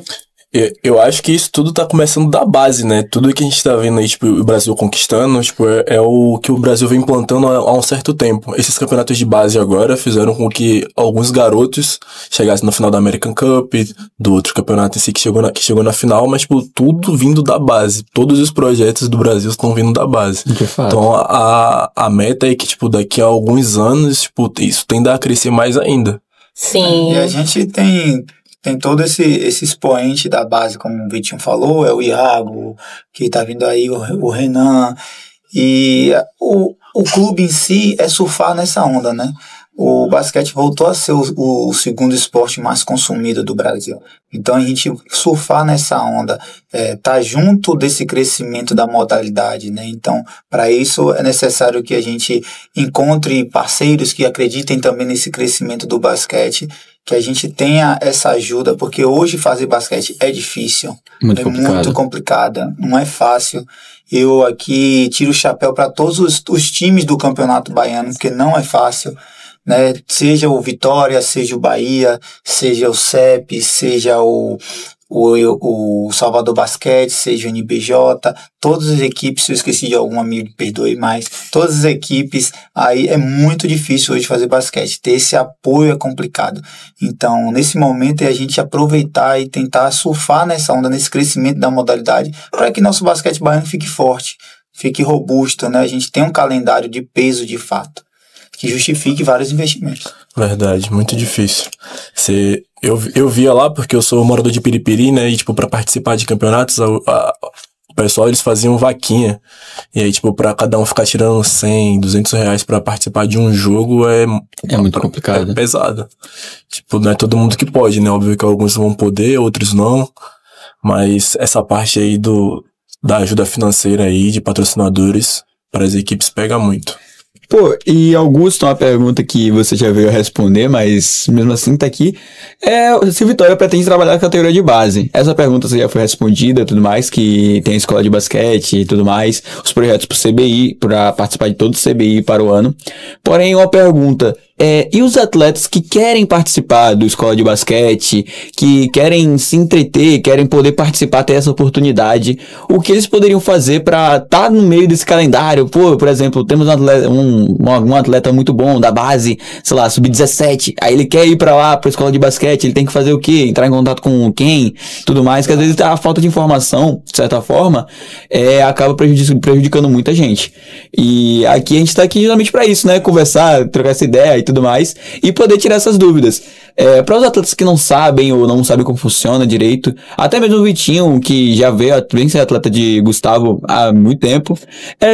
Eu acho que isso tudo tá começando da base, né? Tudo que a gente tá vendo aí, tipo, o Brasil conquistando, tipo, é o que o Brasil vem implantando há um certo tempo. Esses campeonatos de base agora fizeram com que alguns garotos chegassem no final da American Cup, do outro campeonato em si que chegou na final, mas, tipo, tudo vindo da base. Todos os projetos do Brasil estão vindo da base. Então, a meta é que, tipo, daqui a alguns anos, tipo, isso tende a crescer mais ainda. Sim. E a gente tem todo esse expoente da base, como o Vitinho falou, é o Iago, que tá vindo aí, o Renan, e o clube em si é surfar nessa onda, né? o basquete voltou a ser o segundo esporte mais consumido do Brasil. Então a gente surfar nessa onda, tá junto desse crescimento da modalidade, né? Então, para isso é necessário que a gente encontre parceiros que acreditem também nesse crescimento do basquete, que a gente tenha essa ajuda, porque hoje fazer basquete é difícil, muito complicada, não é fácil. Eu aqui tiro o chapéu para todos os times do Campeonato Baiano, porque não é fácil, né? Seja o Vitória, seja o Bahia, seja o CEP, seja o Salvador Basquete, seja o NBJ, todas as equipes, se eu esqueci de alguma, me perdoe, mas todas as equipes, aí é muito difícil hoje fazer basquete, ter esse apoio é complicado. Então, nesse momento é a gente aproveitar e tentar surfar nessa onda, nesse crescimento da modalidade, para que nosso basquete baiano fique forte, fique robusto, né? A gente tem um calendário de peso de fato, que justifique vários investimentos. Verdade, muito difícil. Eu via lá, porque eu sou morador de Piripiri, né, e, tipo, pra participar de campeonatos, o pessoal, eles faziam vaquinha, e aí, tipo, pra cada um ficar tirando 100, 200 reais pra participar de um jogo é muito complicado. É pesado. Tipo, não é todo mundo que pode, né, óbvio que alguns vão poder, outros não, mas essa parte aí da ajuda financeira aí, de patrocinadores, para as equipes pega muito. Pô, e Augusto, uma pergunta que você já veio a responder, mas mesmo assim tá aqui, se o Vitória pretende trabalhar na categoria de base. Essa pergunta você já foi respondida e tudo mais, que tem a escola de basquete e tudo mais, os projetos pro CBI, para participar de todo o CBI para o ano. Porém, uma pergunta, e os atletas que querem participar do escola de basquete, que querem se entreter, querem poder participar, ter essa oportunidade, o que eles poderiam fazer para estar no meio desse calendário? Pô, por exemplo, temos um atleta muito bom da base, sei lá, sub-17, aí ele quer ir para lá, pra escola de basquete, ele tem que fazer o quê? Entrar em contato com quem? Tudo mais, que às vezes a falta de informação, de certa forma, acaba prejudicando muita gente. E aqui a gente tá aqui justamente para isso, né? Conversar, trocar essa ideia e tudo mais, e poder tirar essas dúvidas. Para os atletas que não sabem ou não sabem como funciona direito, até mesmo o Vitinho, que já vem ser atleta de Gustavo há muito tempo,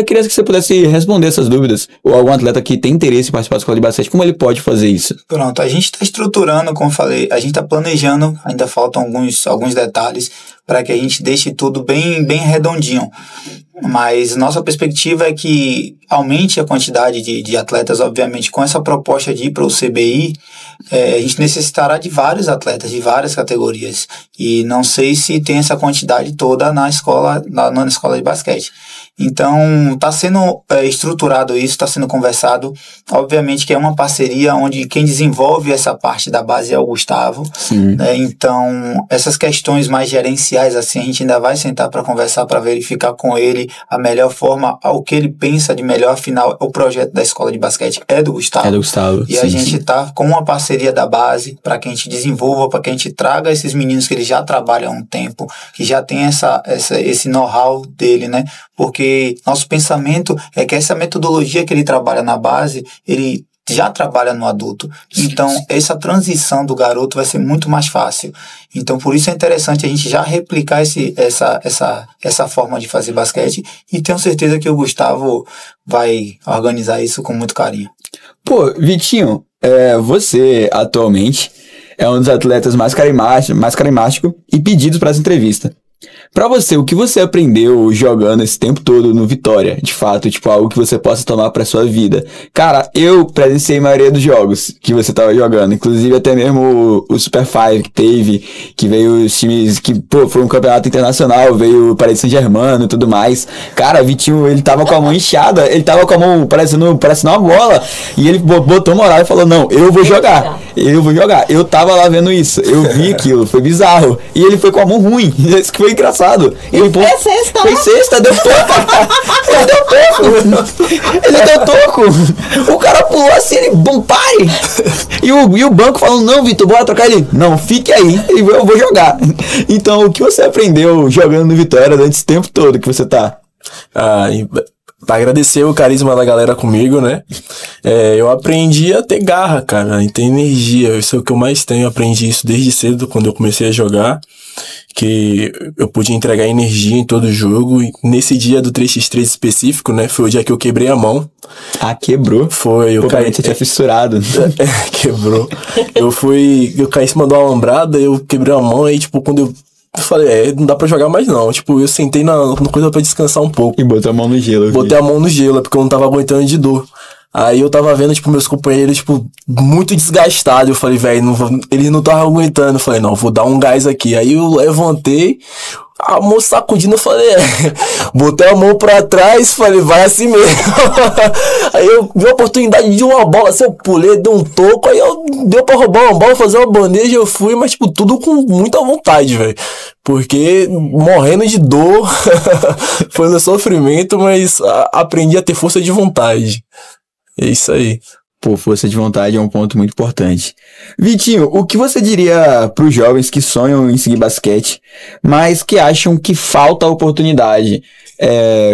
queria que você pudesse responder essas dúvidas, ou algum atleta que tem interesse em participar da escola de basquete, como ele pode fazer isso? Pronto, a gente está estruturando, como eu falei, a gente está planejando, ainda faltam alguns detalhes para que a gente deixe tudo bem redondinho. Mas nossa perspectiva é que aumente a quantidade de atletas, obviamente, com essa proposta de ir para o CBI, a gente necessitará de vários atletas, de várias categorias. E não sei se tem essa quantidade toda na escola de basquete. Então, está sendo estruturado isso, está sendo conversado. Obviamente que é uma parceria onde quem desenvolve essa parte da base é o Gustavo. Né? Então, essas questões mais gerenciais, assim, a gente ainda vai sentar para conversar, para verificar com ele a melhor forma, o que ele pensa de melhor. Afinal, o projeto da escola de basquete é do Gustavo. É do Gustavo. E a gente está com uma parceria da base para que a gente desenvolva, para que a gente traga esses meninos que eles já trabalham há um tempo, que já tem esse know-how dele, né? Porque nosso pensamento é que essa metodologia que ele trabalha na base, ele já trabalha no adulto. Então, essa transição do garoto vai ser muito mais fácil. Então, por isso é interessante a gente já replicar essa forma de fazer basquete, e tenho certeza que o Gustavo vai organizar isso com muito carinho. Pô, Vitinho, você atualmente é um dos atletas mais carismático e pedidos para essa entrevista. Pra você, o que você aprendeu jogando esse tempo todo no Vitória? De fato, tipo, algo que você possa tomar pra sua vida. Cara, eu presenciei a maioria dos jogos que você tava jogando. Inclusive, até mesmo o Super 5 que teve, que veio os times que, foi um campeonato internacional, veio o Paris Saint-Germain e tudo mais. Cara, Vitinho, ele tava com a mão inchada, ele tava com a mão parecendo uma bola, e ele botou moral e falou, não, eu vou jogar. Eu tava lá vendo isso, eu vi aquilo, foi bizarro. E ele foi com a mão ruim, isso que foi engraçado. Ele foi sexta, deu toco. Ele deu toco. O cara pulou assim, ele, bom, pare. E o banco falando, não, Vitor, bora trocar ele. Não, fique aí, eu vou jogar. Então, o que você aprendeu jogando no Vitória durante esse tempo todo que você tá? Pra agradecer o carisma da galera comigo, né? Eu aprendi a ter garra, cara, a ter energia. Isso é o que eu mais tenho. Eu aprendi isso desde cedo, quando eu comecei a jogar. que eu pude entregar energia em todo o jogo. E nesse dia do 3x3 específico, né, foi o dia que eu quebrei a mão. Ah, quebrou? Foi, eu caí. Você tinha fissurado. Quebrou. Eu caí em cima de uma alambrada, eu quebrei a mão, aí, tipo, quando eu falei, não dá pra jogar mais não. Tipo, eu sentei na coisa pra descansar um pouco. E botou a mão no gelo. Botei a mão no gelo, é porque eu não tava aguentando de dor. Aí eu tava vendo, tipo, meus companheiros, tipo, muito desgastados. Eu falei, velho, eles não estavam aguentando. Eu falei, não, vou dar um gás aqui. Aí eu levantei, a mão sacudindo, eu falei, botei a mão pra trás, falei, vai assim mesmo. Aí eu vi a oportunidade de uma bola, assim, eu pulei, dei um toco, aí deu pra roubar uma bola, fazer uma bandeja, eu fui, mas, tipo, tudo com muita vontade, velho. Porque morrendo de dor, foi no sofrimento, mas aprendi a ter força de vontade. É isso aí. Pô, força de vontade é um ponto muito importante. Vitinho, o que você diria para os jovens que sonham em seguir basquete, mas que acham que falta oportunidade?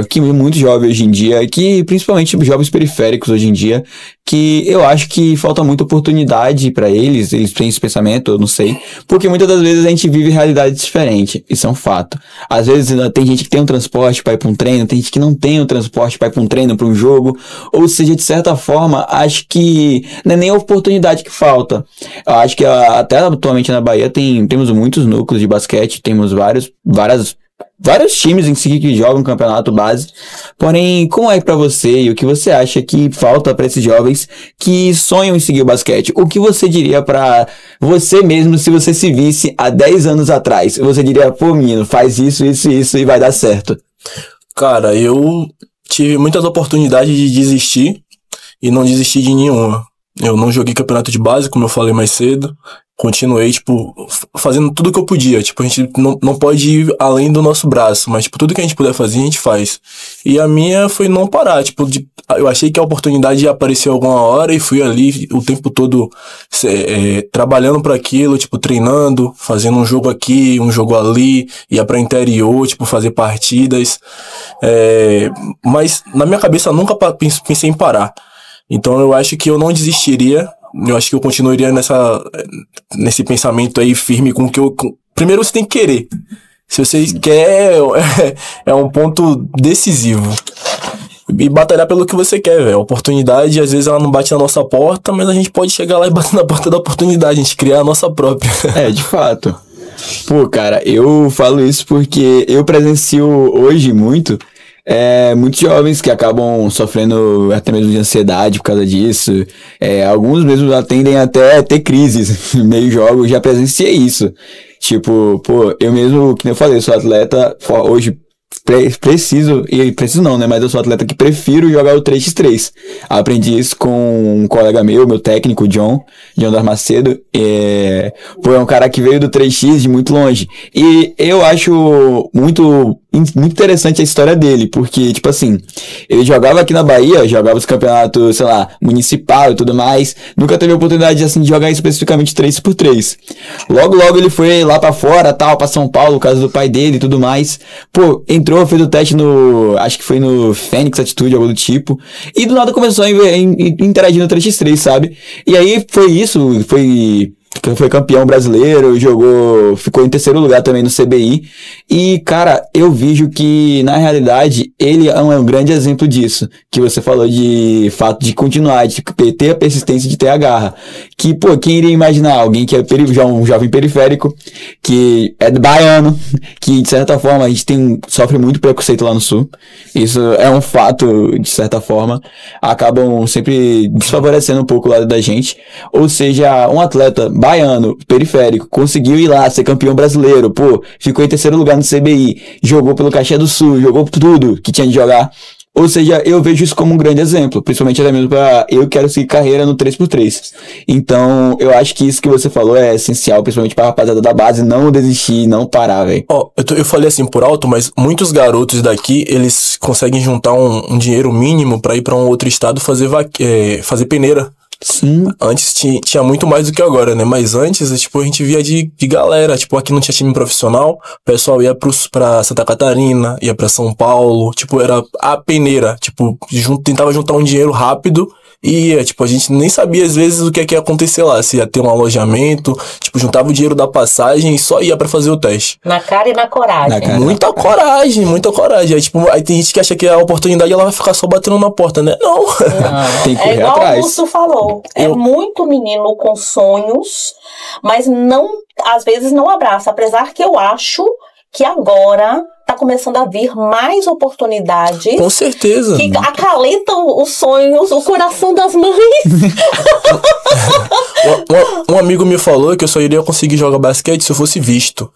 Que muitos jovens hoje em dia, que principalmente jovens periféricos hoje em dia, que eu acho que falta muita oportunidade para eles têm esse pensamento, eu não sei, porque muitas das vezes a gente vive realidades diferentes, isso é um fato. Às vezes tem gente que tem um transporte para ir para um treino, tem gente que não tem um transporte para ir para um treino, para um jogo, ou seja, de certa forma, acho que não é nem a oportunidade que falta. Eu acho que até atualmente na Bahia temos muitos núcleos de basquete, temos vários times em si que jogam campeonato base, porém, como é pra você e o que você acha que falta pra esses jovens que sonham em seguir o basquete? O que você diria pra você mesmo se você se visse há 10 anos atrás? Você diria, pô, menino, faz isso e vai dar certo. Cara, eu tive muitas oportunidades de desistir e não desisti de nenhuma. Eu não joguei campeonato de base, como eu falei mais cedo. Continuei, tipo, fazendo tudo que eu podia. Tipo, a gente não pode ir além do nosso braço, mas, tipo, tudo que a gente puder fazer, a gente faz. E a minha foi não parar, tipo, eu achei que a oportunidade ia aparecer alguma hora e fui ali o tempo todo trabalhando para aquilo, tipo, treinando, fazendo um jogo aqui, um jogo ali, ia pra interior, tipo, fazer partidas. Mas na minha cabeça eu nunca pensei em parar. Então eu acho que eu não desistiria. Eu acho que eu continuaria nesse pensamento aí firme com que primeiro você tem que querer. Se você quer, é um ponto decisivo. E batalhar pelo que você quer, velho. A oportunidade, às vezes ela não bate na nossa porta, mas a gente pode chegar lá e bater na porta da oportunidade, a gente criar a nossa própria. De fato. Pô, cara, eu falo isso porque eu presencio hoje muitos jovens que acabam sofrendo até mesmo de ansiedade por causa disso. Alguns mesmo tendem até a ter crises no meio jogo. Já presenciei isso. Tipo, pô, eu mesmo, que nem eu falei, sou atleta hoje. Preciso não, né? Mas eu sou atleta que prefiro jogar o 3x3. Aprendi isso com um colega meu técnico, John Darmacedo. É um cara que veio do 3x de muito longe. E eu acho muito interessante a história dele, porque, tipo assim, ele jogava aqui na Bahia, jogava os campeonatos, sei lá, municipal e tudo mais, nunca teve a oportunidade, assim, de jogar especificamente 3x3. Logo ele foi lá pra fora, tal, pra São Paulo, por causa do pai dele e tudo mais. Pô, entrou, fez o teste acho que foi no Fênix Atitude, algo do tipo, e do nada começou a interagir no 3x3, sabe? E aí foi campeão brasileiro, ficou em terceiro lugar também no CBI, e cara, eu vejo que na realidade ele é um grande exemplo disso, que você falou de fato de continuar, de ter a persistência, de ter a garra, que pô, quem iria imaginar alguém que é um jovem periférico, que é baiano, que de certa forma a gente sofre muito preconceito lá no sul, isso é um fato, de certa forma, acabam sempre desfavorecendo um pouco o lado da gente, ou seja, um atleta baiano, periférico, conseguiu ir lá, ser campeão brasileiro, pô, ficou em terceiro lugar no CBI, jogou pelo Caxias do Sul, jogou tudo que tinha de jogar. Ou seja, eu vejo isso como um grande exemplo, principalmente até mesmo para eu quero seguir carreira no 3x3. Então, eu acho que isso que você falou é essencial, principalmente pra rapaziada da base, não desistir, não parar, velho. Eu falei assim por alto, mas muitos garotos daqui, eles conseguem juntar um dinheiro mínimo pra ir pra um outro estado fazer peneira. Sim. Antes tinha muito mais do que agora, né? Mas antes, tipo, a gente via de galera. Tipo, aqui não tinha time profissional. O pessoal ia pra Santa Catarina, ia pra São Paulo. Tipo, era a peneira. Tipo, tentava juntar um dinheiro rápido E, tipo, a gente nem sabia, às vezes, o que ia acontecer lá. Se ia ter um alojamento, tipo, juntava o dinheiro da passagem e só ia pra fazer o teste. Na cara e na coragem. Muita coragem, muita coragem. Aí, tipo, aí tem gente que acha que a oportunidade ela vai ficar só batendo na porta, né? Não. Tem que correr igual atrás. o Augusto falou. É muito menino com sonhos, mas não, às vezes não abraça. Apesar que eu acho que agora tá começando a vir mais oportunidades. Com certeza. Que acalentam os sonhos, o coração das mães. Um amigo me falou que eu só iria conseguir jogar basquete se eu fosse visto.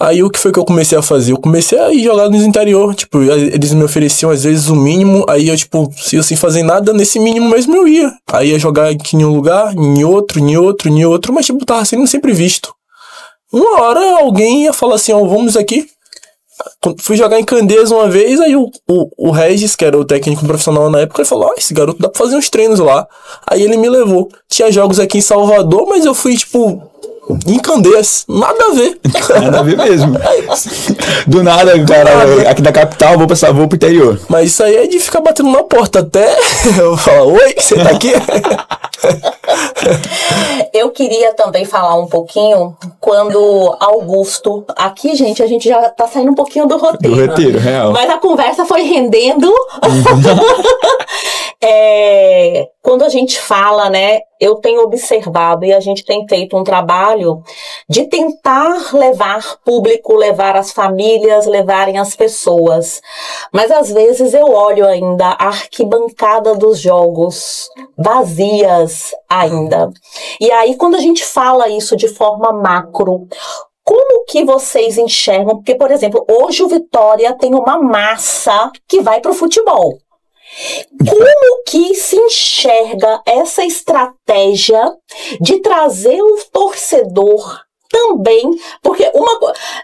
Aí o que foi que eu comecei a fazer? Eu comecei a ir jogar no interior. Tipo, eles me ofereciam às vezes o mínimo. Aí eu, tipo, se eu sem fazer nada, nesse mínimo mesmo eu ia. Aí ia jogar aqui em um lugar, em outro. Mas, tipo, tava sendo sempre visto. Uma hora alguém ia falar assim, ó, vamos aqui. Fui jogar em Candeias uma vez, aí o Regis, que era o técnico profissional na época, ele falou, esse garoto dá pra fazer uns treinos lá. Aí ele me levou. Tinha jogos aqui em Salvador, mas eu fui, tipo, em Candeias. Nada a ver. Nada a ver mesmo. Do nada, cara, aqui da capital, vou pro interior. Mas isso aí é de ficar batendo na porta até eu falar, oi, você tá aqui? Eu queria também falar um pouquinho quando Augusto... Aqui, gente, a gente já tá saindo um pouquinho do roteiro. Do roteiro, real. Mas a conversa foi rendendo. Quando a gente fala, né? Eu tenho observado e a gente tem feito um trabalho de tentar levar público, levar as famílias, levarem as pessoas. Mas às vezes eu olho ainda a arquibancada dos jogos vazias ainda. E aí quando a gente fala isso de forma macro, como que vocês enxergam? Porque, por exemplo, hoje o Vitória tem uma massa que vai para o futebol. Como que se enxerga essa estratégia de trazer o torcedor também? Porque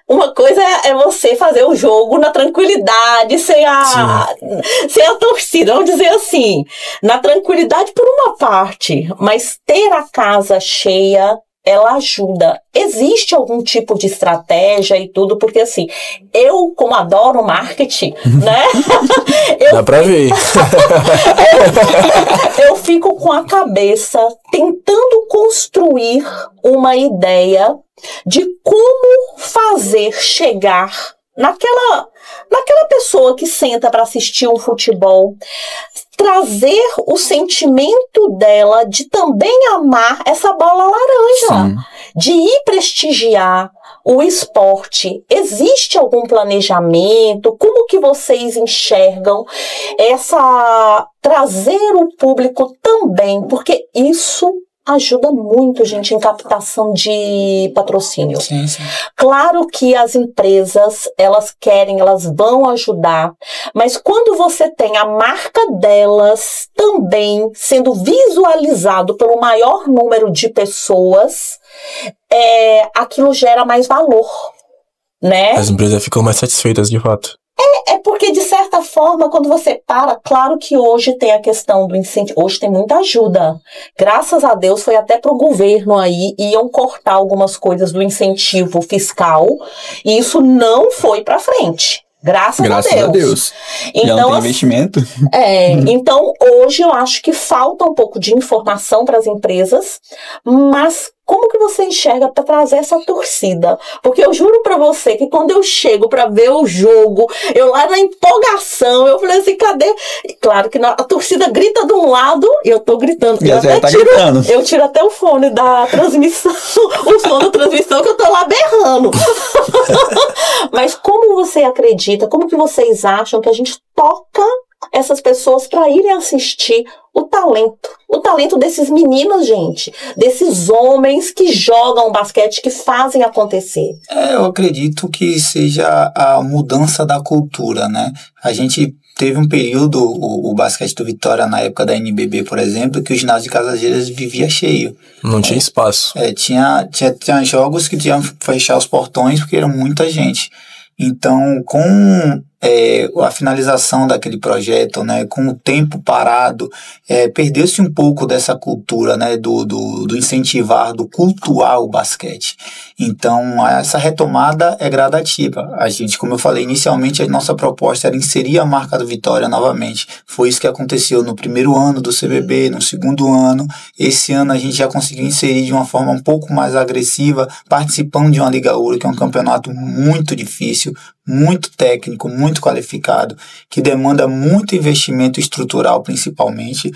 uma coisa é você fazer o jogo na tranquilidade, sem a torcida, vamos dizer assim, na tranquilidade por uma parte, mas ter a casa cheia, ela ajuda. Existe algum tipo de estratégia e tudo, porque assim, eu, como adoro marketing, né? Dá pra ver. Eu fico com a cabeça tentando construir uma ideia de como fazer chegar naquela pessoa que senta para assistir um futebol, trazer o sentimento dela de também amar essa bola laranja, de ir prestigiar o esporte. Existe algum planejamento? Como que vocês enxergam trazer o público também? Porque isso ajuda muito, gente, em captação de patrocínio. Sim, sim. Claro que as empresas, elas vão ajudar, mas quando você tem a marca delas também sendo visualizado pelo maior número de pessoas, aquilo gera mais valor, né? As empresas ficam mais satisfeitas, de fato. É porque, de certa forma, quando você para, claro que hoje tem a questão do incentivo, hoje tem muita ajuda. Graças a Deus, foi até pro governo aí, iam cortar algumas coisas do incentivo fiscal, e isso não foi pra frente. Graças a Deus. Então, já não tem investimento. Então, hoje eu acho que falta um pouco de informação para as empresas, mas como que você enxerga para trazer essa torcida? Porque eu juro para você que quando eu chego para ver o jogo, eu lá na empolgação, eu falei assim, cadê? E claro que a torcida grita de um lado e eu tô gritando. Eu tiro até o fone da transmissão, o som da transmissão que eu tô lá berrando. Mas como você acredita, como que vocês acham que a gente toca essas pessoas para irem assistir o talento desses meninos, gente, desses homens que jogam basquete, que fazem acontecer? Eu acredito que seja a mudança da cultura, né? A gente teve um período, o basquete do Vitória na época da NBB, por exemplo, que o ginásio de Cajazeiras vivia cheio. Não tinha espaço. Tinha jogos que tinham que fechar os portões porque era muita gente. Então, com a finalização daquele projeto, né, com o tempo parado, perdeu-se um pouco dessa cultura, né, do incentivar, do cultuar o basquete. Então, essa retomada é gradativa. A gente, como eu falei, inicialmente a nossa proposta era inserir a marca do Vitória novamente. Foi isso que aconteceu no primeiro ano do CBB, no segundo ano. Esse ano a gente já conseguiu inserir de uma forma um pouco mais agressiva, participando de uma Liga Ouro, que é um campeonato muito difícil, muito técnico, muito qualificado, que demanda muito investimento estrutural principalmente,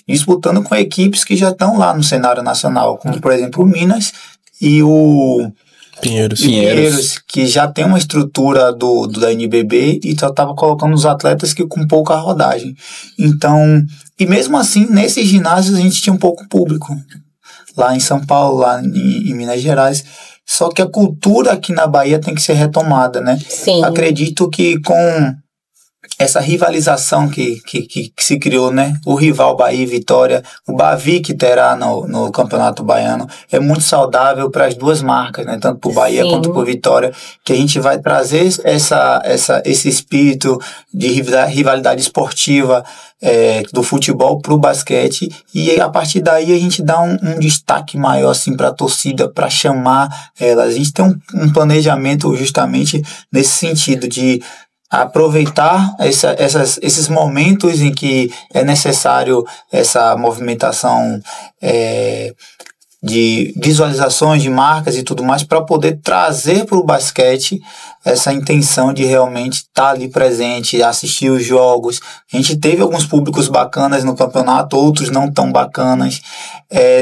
disputando com equipes que já estão lá no cenário nacional, como por exemplo o Minas e o Pinheiros, que já tem uma estrutura da NBB e só estava colocando os atletas que com pouca rodagem. Então, e mesmo assim, nesses ginásios a gente tinha um pouco público, lá em São Paulo, lá em Minas Gerais. Só que a cultura aqui na Bahia tem que ser retomada, né? Sim. Acredito que com essa rivalização que se criou, né? O rival Bahia e Vitória, o Bavi que terá no Campeonato Baiano, é muito saudável para as duas marcas, né? Tanto para o Bahia Sim. quanto para o Vitória, que a gente vai trazer esse espírito de rivalidade esportiva do futebol para o basquete, e a partir daí a gente dá um destaque maior assim, para a torcida, para chamar elas. A gente tem um planejamento justamente nesse sentido de aproveitar esses momentos em que é necessário essa movimentação de visualizações de marcas e tudo mais, para poder trazer para o basquete essa intenção de realmente estar ali presente, assistir os jogos. A gente teve alguns públicos bacanas no campeonato, outros não tão bacanas,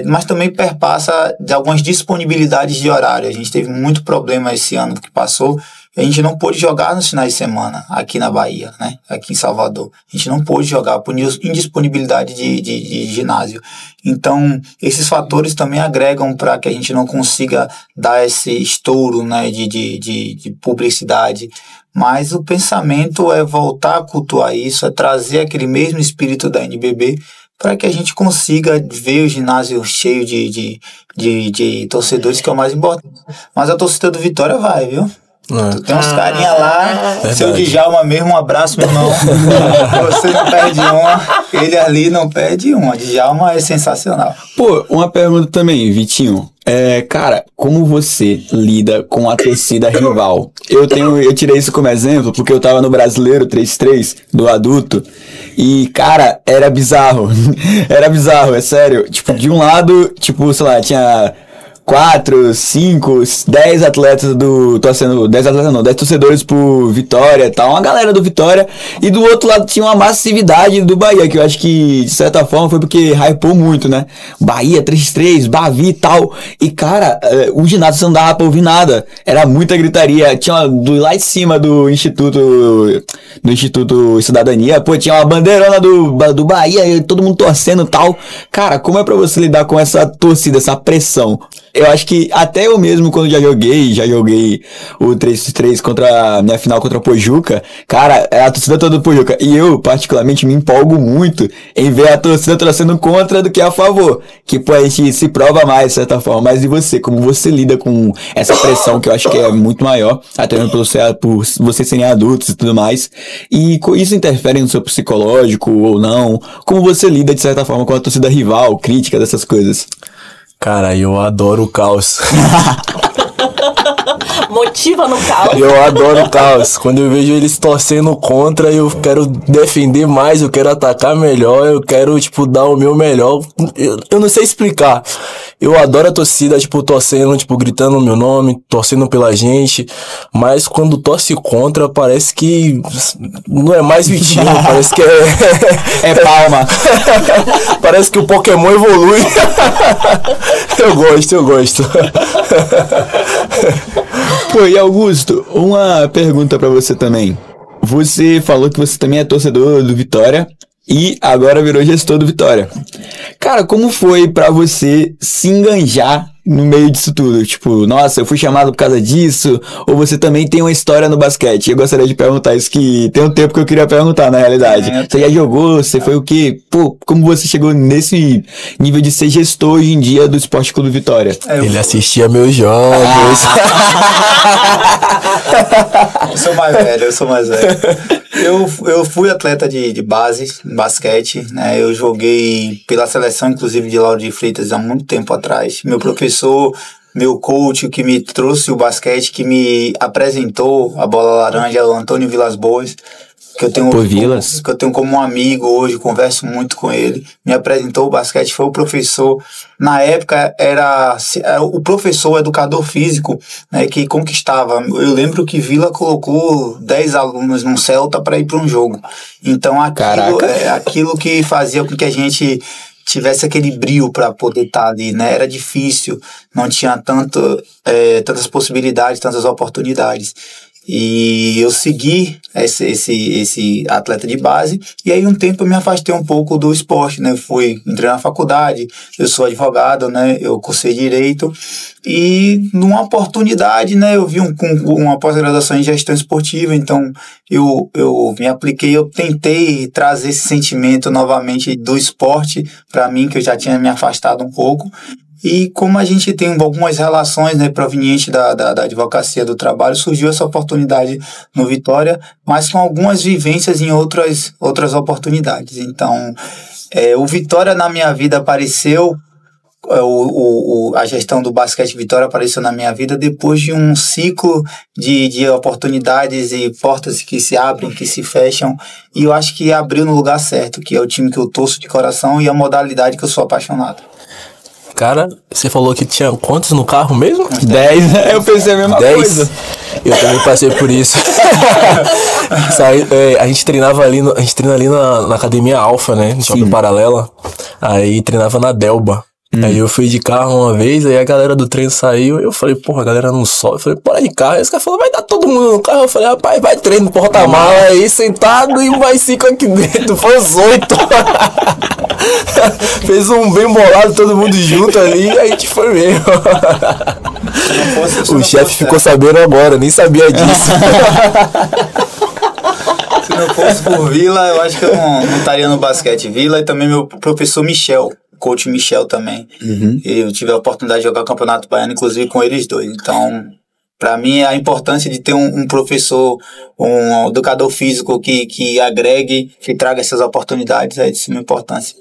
mas também perpassa de algumas disponibilidades de horário. A gente teve muito problema esse ano que passou. A gente não pôde jogar nos finais de semana aqui na Bahia, né? Aqui em Salvador. A gente não pôde jogar por indisponibilidade de ginásio. Então, esses fatores também agregam para que a gente não consiga dar esse estouro, né, de publicidade. Mas o pensamento é voltar a cultuar isso, é trazer aquele mesmo espírito da NBB para que a gente consiga ver o ginásio cheio de torcedores, que é o mais importante. Mas a torcida do Vitória vai, viu? Tu tem uns carinha lá, seu Djalma mesmo, um abraço, meu irmão. Você não perde uma, ele ali não perde uma. Djalma é sensacional. Pô, uma pergunta também, Vitinho. Cara, como você lida com a torcida rival? Eu tirei isso como exemplo porque eu tava no Brasileiro 3-3 do adulto e, cara, era bizarro. Era bizarro, é sério. Tipo, de um lado, tipo, sei lá, tinha 4, 5, 10 atletas torcendo, 10 atletas não, 10 torcedores por Vitória e tal, uma galera do Vitória, e do outro lado tinha uma massividade do Bahia, que eu acho que de certa forma foi porque hypou muito, né? Bahia 3-3, Bavi e tal, e cara, o ginásio não dava pra ouvir nada, era muita gritaria, tinha lá em cima do Instituto Cidadania, pô, tinha uma bandeirona do Bahia, e todo mundo torcendo e tal. Cara, como é pra você lidar com essa torcida, essa pressão? Eu acho que até eu mesmo, quando já joguei o 3x3 contra a minha final contra o Pojuca, cara, é a torcida toda do Pojuca. E eu, particularmente, me empolgo muito em ver a torcida torcendo contra do que a favor. Que, pô, a gente se prova mais, de certa forma. Mas e você? Como você lida com essa pressão, que eu acho que é muito maior, até mesmo por vocês serem adultos e tudo mais. E isso interfere no seu psicológico ou não? Como você lida, de certa forma, com a torcida rival, crítica dessas coisas? Cara, eu adoro o caos. Motiva no caos. Eu adoro o caos. Quando eu vejo eles torcendo contra, eu quero defender mais, eu quero atacar melhor, eu quero, tipo, dar o meu melhor. Eu não sei explicar. Eu adoro a torcida, tipo, torcendo, tipo, gritando o meu nome, torcendo pela gente. Mas quando torce contra, parece que não é mais Vitinho, parece que é palma. Parece que o Pokémon evolui. Eu gosto. Pô, e Augusto, uma pergunta pra você também. Você falou que você também é torcedor do Vitória e agora virou gestor do Vitória. Cara, como foi pra você se enganjar no meio disso tudo? Tipo, nossa, eu fui chamado por causa disso, ou você também tem uma história no basquete? Eu gostaria de perguntar isso, que tem um tempo que eu queria perguntar, na realidade. Você já jogou? Você foi o quê? Pô, como você chegou nesse nível de ser gestor hoje em dia do Esporte Clube Vitória? Ele assistia meus jogos. Eu sou mais velho. Eu fui atleta de base, basquete, né? Eu joguei pela seleção, inclusive, de Lauro de Freitas há muito tempo atrás. Meu professor, meu coach, que me trouxe o basquete, que me apresentou a bola laranja, é o Antônio Vilas Boas, que eu tenho como um amigo hoje, converso muito com ele. Me apresentou o basquete, foi o professor. Na época, era o professor, o educador físico, né, que conquistava. Eu lembro que Vila colocou 10 alunos num Celta para ir para um jogo. Então, aquilo que fazia com que a gente tivesse aquele brio para poder estar ali, né? Era difícil, não tinha tantas possibilidades, tantas oportunidades. E eu segui esse atleta de base, e aí um tempo eu me afastei um pouco do esporte, né? Entrei na faculdade, eu sou advogado, né? Eu cursei Direito, e numa oportunidade, né? Eu vi uma pós-graduação em gestão esportiva, então eu me apliquei, eu tentei trazer esse sentimento novamente do esporte para mim, que eu já tinha me afastado um pouco. E como a gente tem algumas relações, né, provenientes da advocacia do trabalho, surgiu essa oportunidade no Vitória, mas com algumas vivências em outras oportunidades. Então, o Vitória na minha vida apareceu, a gestão do basquete Vitória apareceu na minha vida depois de um ciclo de oportunidades e portas que se abrem, que se fecham, e eu acho que abriu no lugar certo, que é o time que eu torço de coração e a modalidade que eu sou apaixonado. Cara, você falou que tinha quantos no carro mesmo? 10, eu pensei a mesma coisa. Eu também passei por isso. A gente treina ali na Academia Alfa, né? No Shopping Paralela. Aí treinava na Delba. Aí eu fui de carro uma vez, aí a galera do treino saiu, eu falei, porra, a galera não sobe. Eu falei, bora de carro. Aí os caras falaram, vai dar todo mundo no carro. Eu falei, rapaz, vai treino, porta-mala aí, sentado, e mais 5 aqui dentro. Foi os 8. Fez um bem bolado, todo mundo junto ali, e a gente foi mesmo. O chefe ficou sabendo agora, nem sabia disso. Se não fosse por Vila, eu acho que eu não estaria no basquete. Vila e também meu professor Michel, coach Michel também. Eu tive a oportunidade de jogar o Campeonato Baiano, inclusive com eles dois. Então, para mim, a importância de ter um professor, um educador físico que agregue, que traga essas oportunidades, é de suma importância.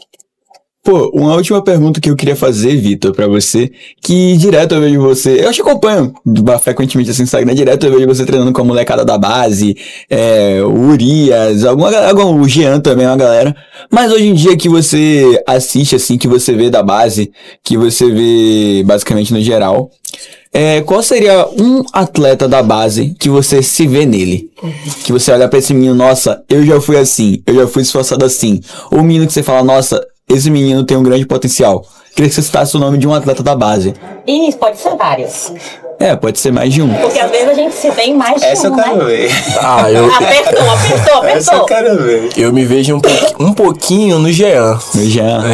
Pô, uma última pergunta que eu queria fazer, Vitor, pra você, que direto eu vejo você, eu te acompanho frequentemente assim no Instagram, direto eu vejo você treinando com a molecada da base, o Urias, o Jean também, uma galera, mas hoje em dia que você assiste, assim, que você vê da base, que você vê basicamente no geral, qual seria um atleta da base que você se vê nele? Que você olha pra esse menino, nossa, eu já fui assim, eu já fui esforçado assim, ou um menino que você fala, nossa, esse menino tem um grande potencial. Queria que você citasse o nome de um atleta da base. Isso, pode ser vários. Pode ser mais de um. Porque às vezes a gente se vê em mais de Essa um, eu quero ver. Apertou. Essa eu quero ver. Eu me vejo um pouquinho no Jean. No Jean?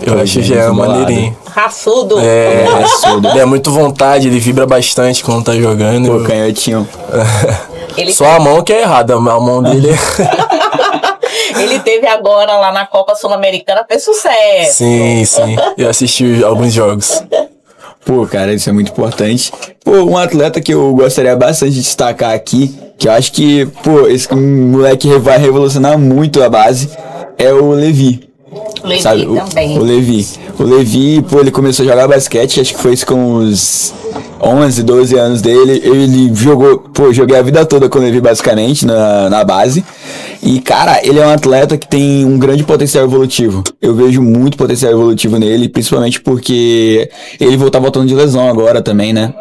Eu acho o Jean maneirinho. Raçudo. Raçudo. Ele é muito vontade, ele vibra bastante quando tá jogando. Pô, canhotinho. Só a mão que é errada, a mão dele Ele teve agora lá na Copa Sul-Americana, fez sucesso. Sim. Eu assisti alguns jogos. Pô, cara, isso é muito importante. Pô, um atleta que eu gostaria bastante de destacar aqui, que eu acho que, pô, esse moleque vai revolucionar muito a base, é o Levi. Levi também. O Levi, pô, ele começou a jogar basquete, acho que foi isso com uns 11, 12 anos dele. Ele jogou, joguei a vida toda com o Levi basicamente na base. E, cara, ele é um atleta que tem um grande potencial evolutivo. Eu vejo muito potencial evolutivo nele, principalmente porque ele tá voltando de lesão agora também, né?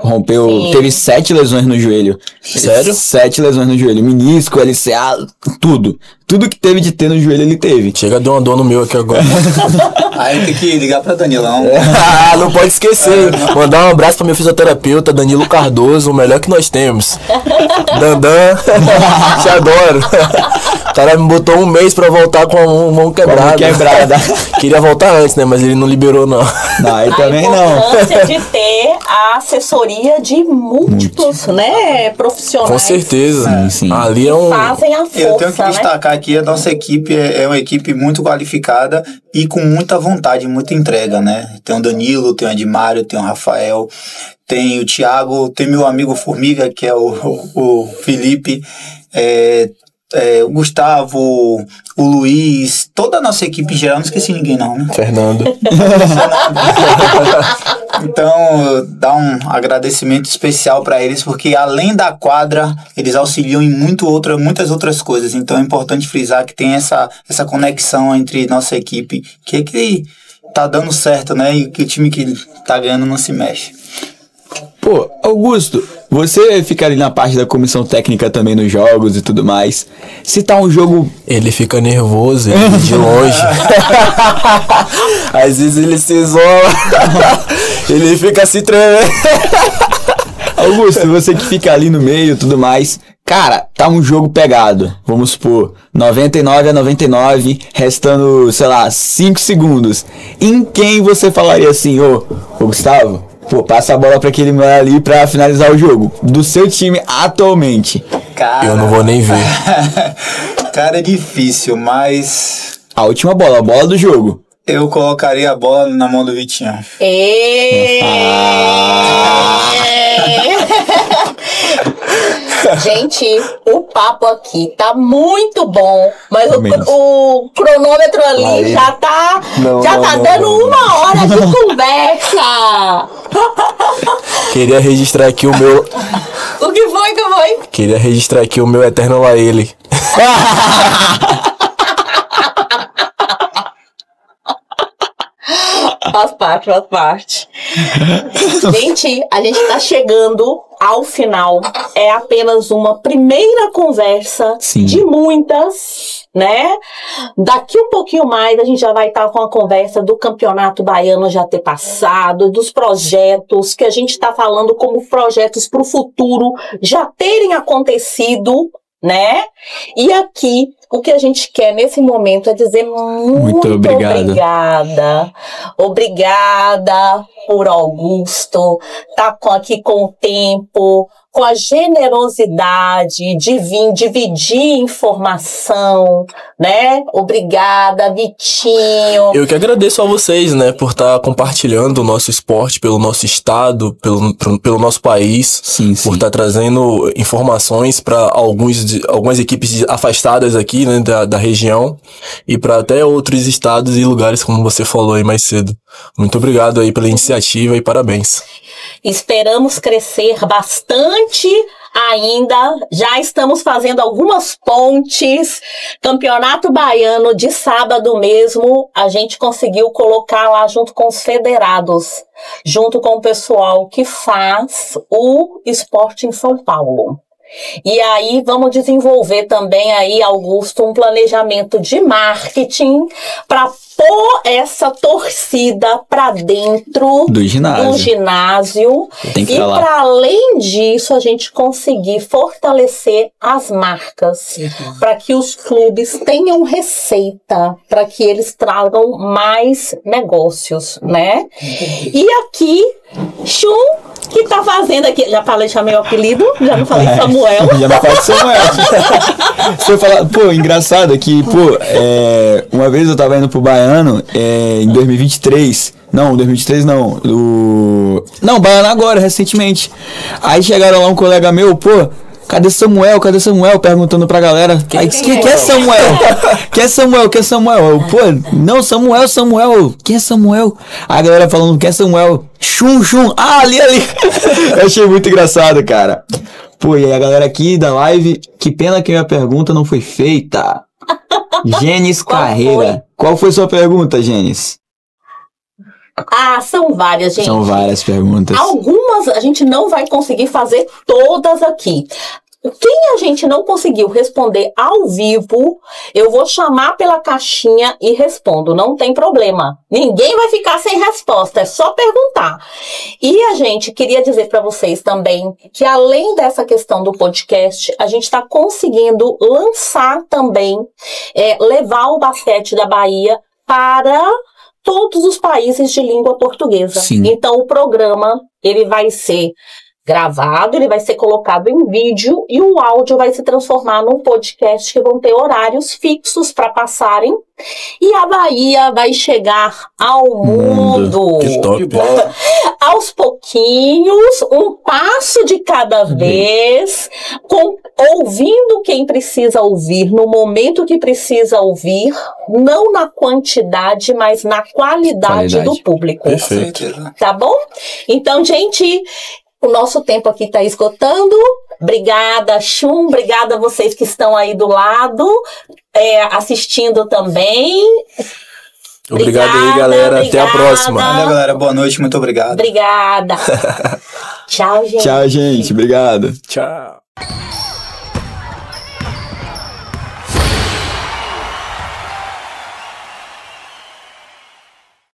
Teve 7 lesões no joelho. Sério? 7 lesões no joelho. Menisco, LCA, tudo. Tudo que teve de ter no joelho, ele teve. Chega a dar uma dor no meu aqui agora. Aí tem que ligar pra Danilão. Não pode esquecer. Mandar um abraço pra meu fisioterapeuta, Danilo Cardoso, o melhor que nós temos. Dandan, te adoro. O cara me botou um mês pra voltar com a mão quebrada. Queria voltar antes, né? Mas ele não liberou, não. Não, aí também não. A importância de ter a assessoria de múltiplos, né, profissionais. Com certeza. Sim. Ali é um... Fazem a força, Eu tenho que destacar aqui, a nossa equipe é uma equipe muito qualificada e com muita vontade, muita entrega, né? Tem o Danilo, tem o Edmário, tem o Rafael, tem o Thiago, tem meu amigo Formiga, que é o Felipe, o Gustavo, o Luiz, toda a nossa equipe em geral, não esqueci ninguém não, né? Fernando. Então, dá um agradecimento especial para eles, porque além da quadra, eles auxiliam em muitas outras coisas. Então, é importante frisar que tem essa conexão entre nossa equipe, que tá dando certo, né? E que o time que tá ganhando não se mexe. Pô, Augusto, você fica ali na parte da comissão técnica também nos jogos e tudo mais. Se tá um jogo... Ele fica nervoso, ele de longe. Às vezes ele se isola. Ele fica se tremendo. Augusto, você que fica ali no meio e tudo mais. Cara, tá um jogo pegado. Vamos supor, 99-99, restando, sei lá, 5 segundos. Em quem você falaria assim, ô Gustavo, pô, passa a bola pra aquele mulher ali pra finalizar o jogo. Do seu time atualmente. Cara, Eu não vou nem ver. Cara, é difícil, mas... A última bola, a bola do jogo. Eu colocaria a bola na mão do Vitinho. Gente, o papo aqui tá muito bom, mas o cronômetro ali já tá dando uma hora de conversa. Queria registrar aqui o meu... O que foi? Queria registrar aqui o meu eterno lá ele. Faz parte. Gente, a gente tá chegando ao final. É apenas uma primeira conversa de muitas, né? Daqui um pouquinho mais a gente já vai estar com a conversa do Campeonato Baiano já ter passado, dos projetos que a gente tá falando como projetos para o futuro já terem acontecido, né? E aqui o que a gente quer nesse momento é dizer muito obrigada. Obrigada por Augusto tá aqui com o tempo, com a generosidade de vir dividir informação, né? Obrigada, Vitinho. Eu que agradeço a vocês, né, por estar compartilhando o nosso esporte pelo nosso estado, pelo nosso país, por estar trazendo informações para algumas equipes afastadas aqui, né, da região e para até outros estados e lugares, como você falou aí mais cedo. Muito obrigado aí pela iniciativa e parabéns. Esperamos crescer bastante ainda. Já estamos fazendo algumas pontes. Campeonato Baiano de sábado mesmo, a gente conseguiu colocar lá junto com os federados, junto com o pessoal que faz o esporte em São Paulo. E aí vamos desenvolver também aí, Augusto, um planejamento de marketing para pôr essa torcida para dentro do ginásio. E para além disso a gente conseguir fortalecer as marcas para que os clubes tenham receita, para que eles tragam mais negócios, né? E aqui, Chum, que tá fazendo aqui, chamei o apelido, já não falei Samuel. Já não falei Samuel. Você fala, pô, engraçado que, uma vez eu tava indo pro Baiano, em 2023, não, 2023 não, Baiano agora, recentemente. Aí chegaram lá um colega meu, pô, cadê Samuel? Perguntando pra galera. Quem é Samuel? Quem é Samuel? Eu, pô, não, Samuel. Quem é Samuel? Aí a galera falando, quem é Samuel? Chum. Ah, ali. Eu achei muito engraçado, cara. Pô, e aí a galera aqui da live, que pena que a minha pergunta não foi feita. Gênesis Carreira. Qual foi sua pergunta, Gênesis? São várias, gente. São várias perguntas. Algumas a gente não vai conseguir fazer todas aqui. Quem a gente não conseguiu responder ao vivo, eu vou chamar pela caixinha e respondo, não tem problema. Ninguém vai ficar sem resposta, é só perguntar. E a gente queria dizer para vocês também que além dessa questão do podcast, a gente está conseguindo lançar também, levar o basquete da Bahia para todos os países de língua portuguesa. Sim. Então o programa, ele vai ser gravado, ele vai ser colocado em vídeo e o áudio vai se transformar num podcast que vão ter horários fixos para passarem e a Bahia vai chegar ao mundo. Que top. Aos pouquinhos, um passo de cada vez, ouvindo quem precisa ouvir, no momento que precisa ouvir, não na quantidade, mas na qualidade do público. Perfeito. Tá bom? Então, gente, o nosso tempo aqui está esgotando. Obrigada, Chum. Obrigada a vocês que estão aí do lado, assistindo também. Obrigado aí, galera. Até a próxima. Valeu, galera. Boa noite. Muito obrigado. Obrigada. Tchau, gente. Tchau, gente. Obrigado. Tchau.